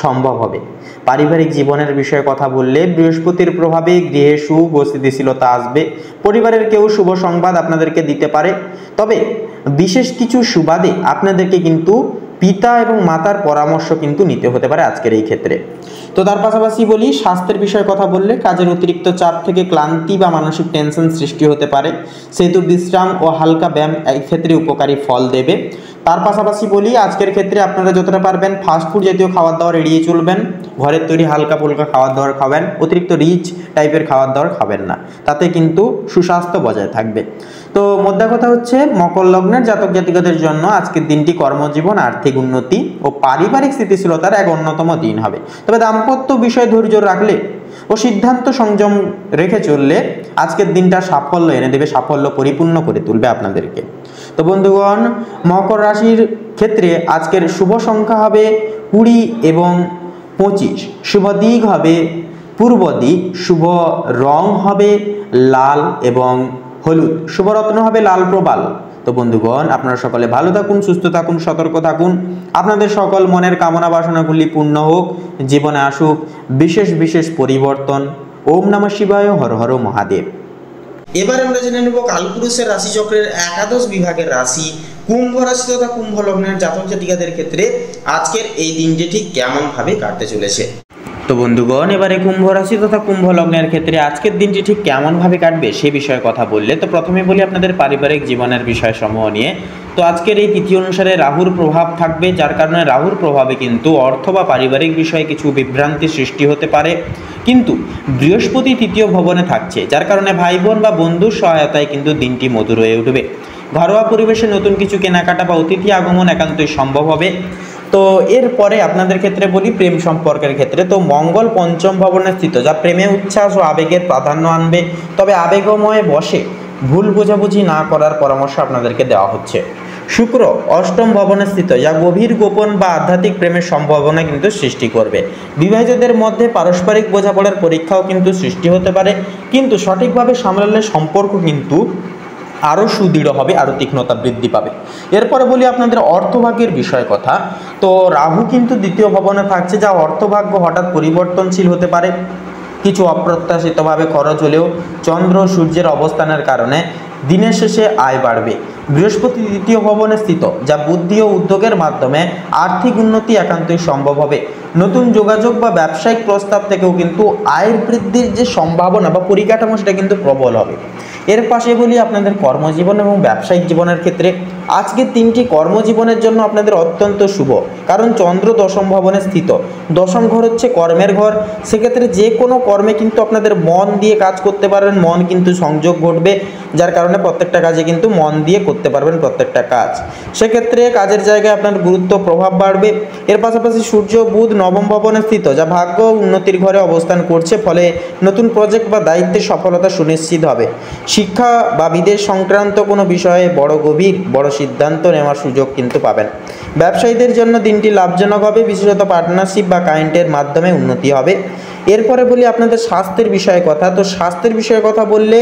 সম্ভব হবে। পারিবারিক জীবনের বিষয়ে কথা বললে, বৃহস্পতির প্রভাবে গৃহে সুখ ও স্থিতিশীলতা আসবে। পরিবারের কেউ শুভ সংবাদ আপনাদেরকে দিতে পারে, তবে বিশেষ কিছু সুবাদে আপনাদেরকে কিন্তু পিতা এবং মাতার পরামর্শ কিন্তু নিতে হতে পারে আজকের এই ক্ষেত্রে। তো তার পাশাপাশি বলি, স্বাস্থ্যের বিষয়ে কথা বললে, কাজের অতিরিক্ত চাপ থেকে ক্লান্তি বা মানসিক টেনশন সৃষ্টি হতে পারে, সেহেতু বিশ্রাম ও হালকা ব্যায়াম এই ক্ষেত্রে উপকারী ফল দেবে। তার পাশাপাশি বলি, আজকের ক্ষেত্রে আপনারা যতটা পারবেন ফাস্টফুড জাতীয় খাবার দাবার এড়িয়ে চলবেন, ঘরের তৈরি হালকা ফুলকা খাবার দাবার খাবেন, অতিরিক্ত রিচ টাইপের খাবার দাবার খাবেন না, তাতে কিন্তু সুস্বাস্থ্য বজায় থাকবে। তো মোদ্দা কথা হচ্ছে, মকর লগ্নের জাতক জাতিকাদের জন্য আজকের দিনটি কর্মজীবন, আর্থিক উন্নতি ও পারিবারিক স্থিতিশীলতার এক অন্যতম দিন হবে। তবে দাম্পত্য বিষয়ে ধৈর্য রাখলে ও সিদ্ধান্ত সংযম রেখে চললে আজকের দিনটা সাফল্য এনে দেবে, সাফল্য পরিপূর্ণ করে তুলবে আপনাদেরকে। তো বন্ধুগণ, মকর রাশির ক্ষেত্রে আজকের শুভ সংখ্যা হবে 20 এবং 25, শুভ দিক হবে পূর্ব দিক, শুভ রং হবে লাল এবং হলুদ, শুভ রত্ন হবে লাল প্রবাল। তো বন্ধুগণ, আপনারা সকলে ভালো থাকুন, সুস্থ থাকুন, সতর্ক থাকুন। আপনাদের সকল মনের কামনা বাসনাগুলি পূর্ণ হোক, জীবনে আসুক বিশেষ বিশেষ পরিবর্তন। ওম নমঃ শিবায়, হর হর মহাদেব। এবার আমরা জেনে নেব কালপুরুষের রাশিচক্রের একাদশ বিভাগের রাশি কুম্ভ রাশি তথা কুম্ভ লগ্নের জাতক জাতিকাদের ক্ষেত্রে আজকের এই দিনটি ঠিক কেমনভাবে কাটতে চলেছে। তো বন্ধুগণ, এবারে কুম্ভ রাশি তথা কুম্ভ লগ্নের ক্ষেত্রে আজকের দিনটি ঠিক কেমনভাবে কাটবে সে বিষয়ে কথা বললে, তো প্রথমে বলি আপনাদের পারিবারিক জীবনের বিষয়সমূহ নিয়ে। তো আজকের এই তিথি অনুসারে রাহুর প্রভাব থাকবে, যার কারণে রাহুর প্রভাবে কিন্তু অর্থ বা পারিবারিক বিষয়ে কিছু বিভ্রান্তি সৃষ্টি হতে পারে। কিন্তু বৃহস্পতি তৃতীয় ভবনে থাকছে, যার কারণে ভাই বোন বা বন্ধুর সহায়তায় কিন্তু দিনটি মধুর হয়ে উঠবে। ঘরোয়া পরিবেশে নতুন কিছু কেনাকাটা বা অতিথি আগমন একান্তই সম্ভব হবে। তো এরপরে আপনাদের ক্ষেত্রে বলি প্রেম সম্পর্কের ক্ষেত্রে, তো মঙ্গল পঞ্চম ভবনে স্থিত, যা প্রেমে উচ্ছ্বাস ও আবেগের প্রাধান্য আনবে, তবে আবেগময় বশে ভুল বোঝাবুঝি না করার পরামর্শ আপনাদেরকে দেওয়া হচ্ছে। শুক্র অষ্টম ভবনে স্থিত, যা গভীর গোপন বা আধ্যাত্মিক প্রেমের সম্ভাবনা কিন্তু সৃষ্টি করবে। বিবাহিতদের মধ্যে পারস্পরিক বোঝাপড়ার পরীক্ষাও কিন্তু সৃষ্টি হতে পারে, কিন্তু সঠিকভাবে সামলালে সম্পর্ক কিন্তু আরও সুদৃঢ় হবে, আরও তীক্ষ্ণতা বৃদ্ধি পাবে। এরপরে বলি আপনাদের অর্থভাগ্যের বিষয় কথা। তো রাহু কিন্তু দ্বিতীয় ভবনে থাকছে, যা অর্থভাগ্য হঠাৎ পরিবর্তনশীল হতে পারে। কিছু অপ্রত্যাশিতভাবে খরচ হলেও চন্দ্র সূর্যের অবস্থানের কারণে দিনের শেষে আয় বাড়বে। বৃহস্পতি দ্বিতীয় ভবনে স্থিত, যা বুদ্ধি ও উদ্যোগের মাধ্যমে আর্থিক উন্নতি একান্তই সম্ভব হবে। নতুন যোগাযোগ বা ব্যবসায়িক প্রস্তাব থেকেও কিন্তু আয়ের বৃদ্ধির যে সম্ভাবনা বা পরিকাঠামো সেটা কিন্তু প্রবল হবে। এর পাশে বলি আপনাদের কর্মজীবন এবং ব্যবসায়িক জীবনের ক্ষেত্রে আজকের দিনটি কর্মজীবনের জন্য আপনাদের অত্যন্ত শুভ, কারণ চন্দ্র দশম ভবনে স্থিত। দশম ঘর হচ্ছে কর্মের ঘর, সেক্ষেত্রে যে কোনো কর্মে কিন্তু আপনাদের মন দিয়ে কাজ করতে পারবেন, মন কিন্তু সংযোগ ঘটবে, যার কারণে প্রত্যেকটা কাজে কিন্তু মন দিয়ে করতে পারবেন প্রত্যেকটা কাজ। সেক্ষেত্রে কাজের জায়গায় আপনার গুরুত্ব প্রভাব বাড়বে। এর পাশাপাশি সূর্য বুধ নবম ভবনে স্থিত, যা ভাগ্য উন্নতির ঘরে অবস্থান করছে, ফলে নতুন প্রজেক্ট বা দায়িত্বের সফলতা সুনিশ্চিত হবে। শিক্ষা বা বিদেশ সংক্রান্ত কোনো বিষয়ে বড় সিদ্ধান্ত নেওয়ার সুযোগ কিন্তু পাবেন। ব্যবসায়ীদের জন্য দিনটি লাভজনক হবে, বিশেষত পার্টনারশিপ বা ক্লায়েন্টের মাধ্যমে উন্নতি হবে। এরপরে বলি আপনাদের স্বাস্থ্যের বিষয়ে কথা। তো স্বাস্থ্যের বিষয়ে কথা বললে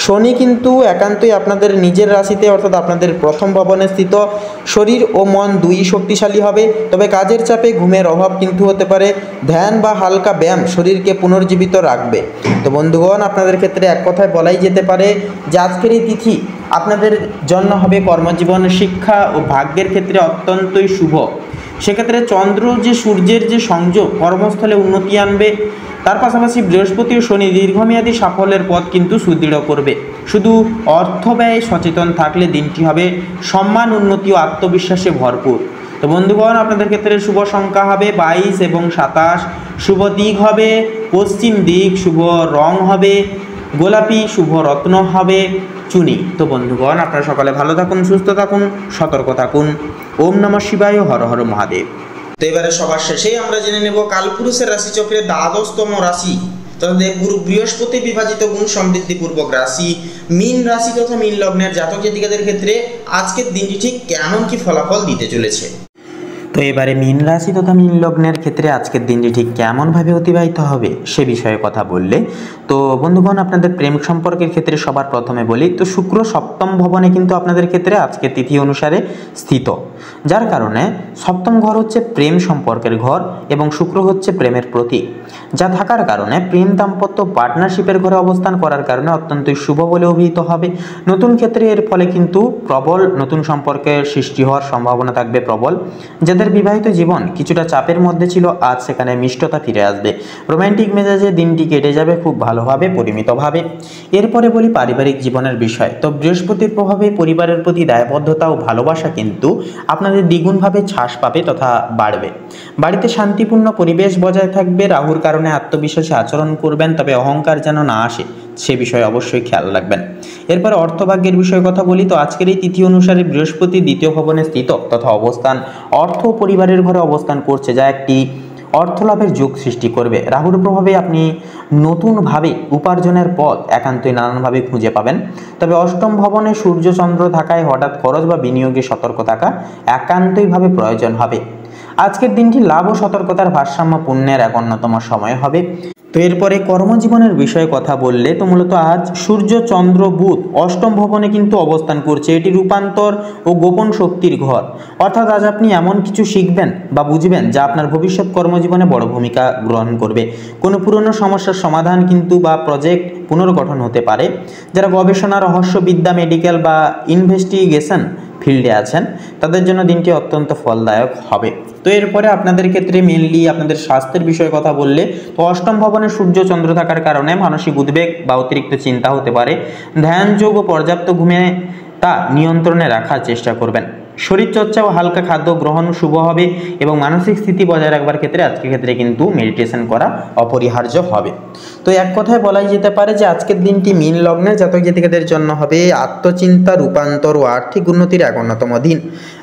শনি কিন্তু একান্তই আপনাদের নিজের রাশিতে, অর্থাৎ আপনাদের প্রথম ভবনে স্থিত। শরীর ও মন দুই শক্তিশালী হবে, তবে কাজের চাপে ঘুমের অভাব কিন্তু হতে পারে। ধ্যান বা হালকা ব্যায়াম শরীরকে পুনর্জীবিত রাখবে। তো বন্ধুগণ, আপনাদের ক্ষেত্রে এক কথায় বলাই যেতে পারে যে আজকের এই তিথি আপনাদের জন্য হবে কর্মজীবন, শিক্ষা ও ভাগ্যের ক্ষেত্রে অত্যন্তই শুভ। সেক্ষেত্রে চন্দ্র যে সূর্যের যে সংযোগ কর্মস্থলে উন্নতি আনবে, তার পাশাপাশি বৃহস্পতি ও শনি দীর্ঘমেয়াদী সাফল্যের পথ কিন্তু সুদৃঢ় করবে। শুধু অর্থ ব্যয়ে সচেতন থাকলে দিনটি হবে সম্মান, উন্নতি ও আত্মবিশ্বাসে ভরপুর। তো বন্ধুগণ, আপনাদের ক্ষেত্রে শুভ সংখ্যা হবে 22 এবং 27। শুভ দিক হবে পশ্চিম দিক, শুভ রং হবে গোলাপি, শুভ রত্ন হবে চুনি। তো বন্ধুগণ, আপনারা সকালে ভালো থাকুন, সুস্থ থাকুন, সতর্ক থাকুন। ওম নমঃ শিবায়, হর হর মহাদেব। তো এবারে সবার শেষেই আমরা জেনে নেব কালপুরুষের রাশিচক্রের দ্বাদশতম রাশি তথা দেবগুরু বৃহস্পতি বিভাজিত গুণ সমৃদ্ধিপূর্বক রাশি মীন রাশি তথা মীন লগ্নের জাতক জাতিকাদের ক্ষেত্রে আজকের দিনটি ঠিক কেমন কি ফলাফল দিতে চলেছে। তো এবারে মীন রাশি তথা মীন লগ্নের ক্ষেত্রে আজকের দিনটি ঠিক কেমনভাবে অতিবাহিত হবে সে বিষয়ে কথা বললে, তো বন্ধুগণ, আপনাদের প্রেম সম্পর্কের ক্ষেত্রে সবার প্রথমে বলি, তো শুক্র সপ্তম ভবনে কিন্তু আপনাদের ক্ষেত্রে আজকের তিথি অনুসারে স্থিত, যার কারণে সপ্তম ঘর হচ্ছে প্রেম সম্পর্কের ঘর এবং শুক্র হচ্ছে প্রেমের প্রতীক, যা থাকার কারণে প্রেম দাম্পত্য পার্টনারশিপের ঘরে অবস্থান করার কারণে অত্যন্তই শুভ বলে অভিহিত হবে। নতুন ক্ষেত্রে এর ফলে কিন্তু প্রবল নতুন সম্পর্কের সৃষ্টি হওয়ার সম্ভাবনা থাকবে প্রবল। যাদের বিবাহিত জীবন কিছুটা চাপের মধ্যে ছিল, আজ সেখানে মিষ্টতা ফিরে আসবে। রোম্যান্টিক মেজাজে দিনটি কেটে যাবে খুব ভালোভাবে, পরিমিতভাবে। এরপরে বলি পারিবারিক জীবনের বিষয়। তো বৃহস্পতির প্রভাবে পরিবারের প্রতি দায়বদ্ধতা ও ভালোবাসা কিন্তু আপনাদের দ্বিগুণভাবে ছাস পাবে তথা বাড়বে। বাড়িতে শান্তিপূর্ণ পরিবেশ বজায় থাকবে। রাহুর কারণে আত্মবিশ্বাসী আচরণ করবেন, তবে অহংকার যেন না আসে সে বিষয়ে অবশ্যই খেয়াল রাখবেন। এরপর অর্থভাগ্যের বিষয়ে কথা বলি। তো আজকের এই তিথি অনুসারে বৃহস্পতি দ্বিতীয় ভবনে স্থিত তথা অবস্থান অর্থ ও পরিবারের ঘরে অবস্থান করছে, যা একটি অর্থলাভের যোগ সৃষ্টি করবে। রাহুর প্রভাবে আপনি নতুনভাবে উপার্জনের পথ একান্তই নানানভাবে খুঁজে পাবেন, তবে অষ্টম ভবনে সূর্য চন্দ্র থাকায় হঠাৎ খরচ বা বিনিয়োগে সতর্ক থাকা একান্তইভাবে প্রয়োজন হবে। আজকের দিনটি লাভ ও সতর্কতার ভারসাম্য পূর্ণের এক অন্যতম সময় হবে। তো এরপরে কর্মজীবনের বিষয়ে কথা বললে, তো মূলত আজ সূর্য চন্দ্র বুধ অষ্টম ভবনে কিন্তু অবস্থান করছে। এটি রূপান্তর ও গোপন শক্তির ঘর, অর্থাৎ আজ আপনি এমন কিছু শিখবেন বা বুঝবেন যা আপনার ভবিষ্যৎ কর্মজীবনে বড় ভূমিকা গ্রহণ করবে। কোনো পুরনো সমস্যার সমাধান কিন্তু বা প্রজেক্ট পুনর্গঠন হতে পারে। যারা গবেষণা, রহস্যবিদ্যা, মেডিকেল বা ইনভেস্টিগেশন ফিল্ডে আছেন তাদের জন্য দিনটি অত্যন্ত ফলদায়ক হবে। তো এরপরে আপনাদের ক্ষেত্রে মেনলি আপনাদের স্বাস্থ্যের বিষয়ে কথা বললে, তো অষ্টম ভবনে সূর্য চন্দ্র থাকার কারণে মানসিক উদ্বেগ বা অতিরিক্ত চিন্তা হতে পারে। ধ্যান, যোগ ও পর্যাপ্ত ঘুমে তা নিয়ন্ত্রণে রাখার চেষ্টা করবেন। শরীরচর্চা ও হালকা খাদ্য গ্রহণ শুভ হবে এবং মানসিক স্থিতি বজায় রাখবার ক্ষেত্রে আজকের ক্ষেত্রে কিন্তু মেডিটেশন করা অপরিহার্য হবে। তো এক কথায় বলাই যেতে পারে যে আজকের দিনটি মীন লগ্নের জাতক জাতিকাদের জন্য হবে আত্মচিন্তা, রূপান্তর ও আর্থিক উন্নতির এক অন্যতম দিন।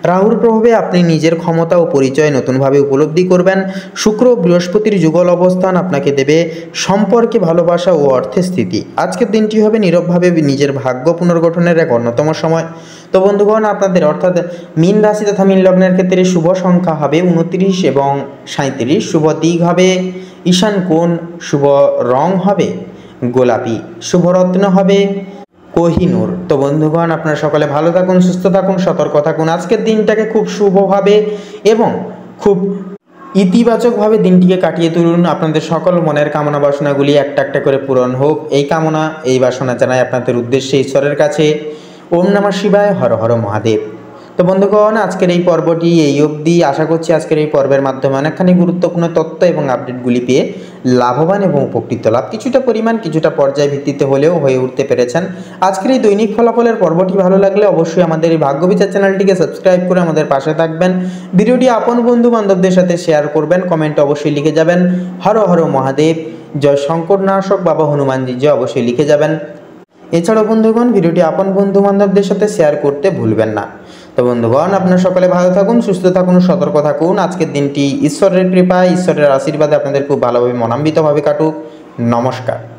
রাহুর প্রভাবে আপনি নিজের ক্ষমতা ও পরিচয় নতুনভাবে উপলব্ধি করবেন। শুক্র ও বৃহস্পতির যুগল অবস্থান আপনাকে দেবে সম্পর্কে ভালোবাসা ও অর্থের স্থিতি। আজকের দিনটি হবে নীরবভাবে নিজের ভাগ্য পুনর্গঠনের এক অন্যতম সময়। তো বন্ধুগণ, আপনাদের অর্থাৎ মীন রাশি তথা মীন লগ্নের ক্ষেত্রে শুভ সংখ্যা হবে 29 এবং 37, শুভ দিক হবে ঈশান কোণ, শুভ রং হবে গোলাপি, শুভ রত্ন হবে কোহিনূর। তো বন্ধুগণ, আপনারা সকলে ভালো থাকুন, সুস্থ থাকুন, সতর্ক থাকুন। আজকের দিনটাকে খুব শুভভাবে এবং খুব ইতিবাচকভাবে দিনটিকে কাটিয়ে তুলুন। আপনাদের সকল মনের কামনা বাসনাগুলি একটা একটা করে পূরণ হোক, এই কামনা এই বাসনা জানাই আপনাদের উদ্দেশ্যে ঈশ্বরের কাছে। ওম নমঃ শিবায়, হর হর মহাদেব। তো বন্ধুগণ, আজকের এই পর্বটি এই অবধি। আশা করছি আজকের এই পর্বের মাধ্যমে অনেকখানি গুরুত্বপূর্ণ তথ্য এবং আপডেটগুলি পেয়ে লাভবান এবং উপকৃত লাভ কিছুটা পরিমাণ কিছুটা পর্যায় ভিত্তিতে হলেও হয়ে উঠতে পেরেছেন। আজকের এই দৈনিক ফলাফলের পর্বটি ভালো লাগলে অবশ্যই আমাদের এই ভাগ্যবিচার চ্যানেলটিকে সাবস্ক্রাইব করে আমাদের পাশে থাকবেন। ভিডিওটি আপন বন্ধু বান্ধবদের সাথে শেয়ার করবেন, কমেন্টে অবশ্যই লিখে যাবেন হর হর মহাদেব, জয় শঙ্করনাশক বাবা হনুমানজি জয় অবশ্যই লিখে যাবেন। এছাড়াও বন্ধুগণ, ভিডিওটি আপন বন্ধু বান্ধবদের সাথে শেয়ার করতে ভুলবেন না। তো বন্ধুগণ, আপনারা সকলে ভালো থাকুন, সুস্থ থাকুন, সতর্ক থাকুন। আজকের দিনটি ঈশ্বরের কৃপায়, ঈশ্বরের আশীর্বাদে আপনাদের খুব ভালোভাবে মনান্বিতভাবে কাটুক। নমস্কার।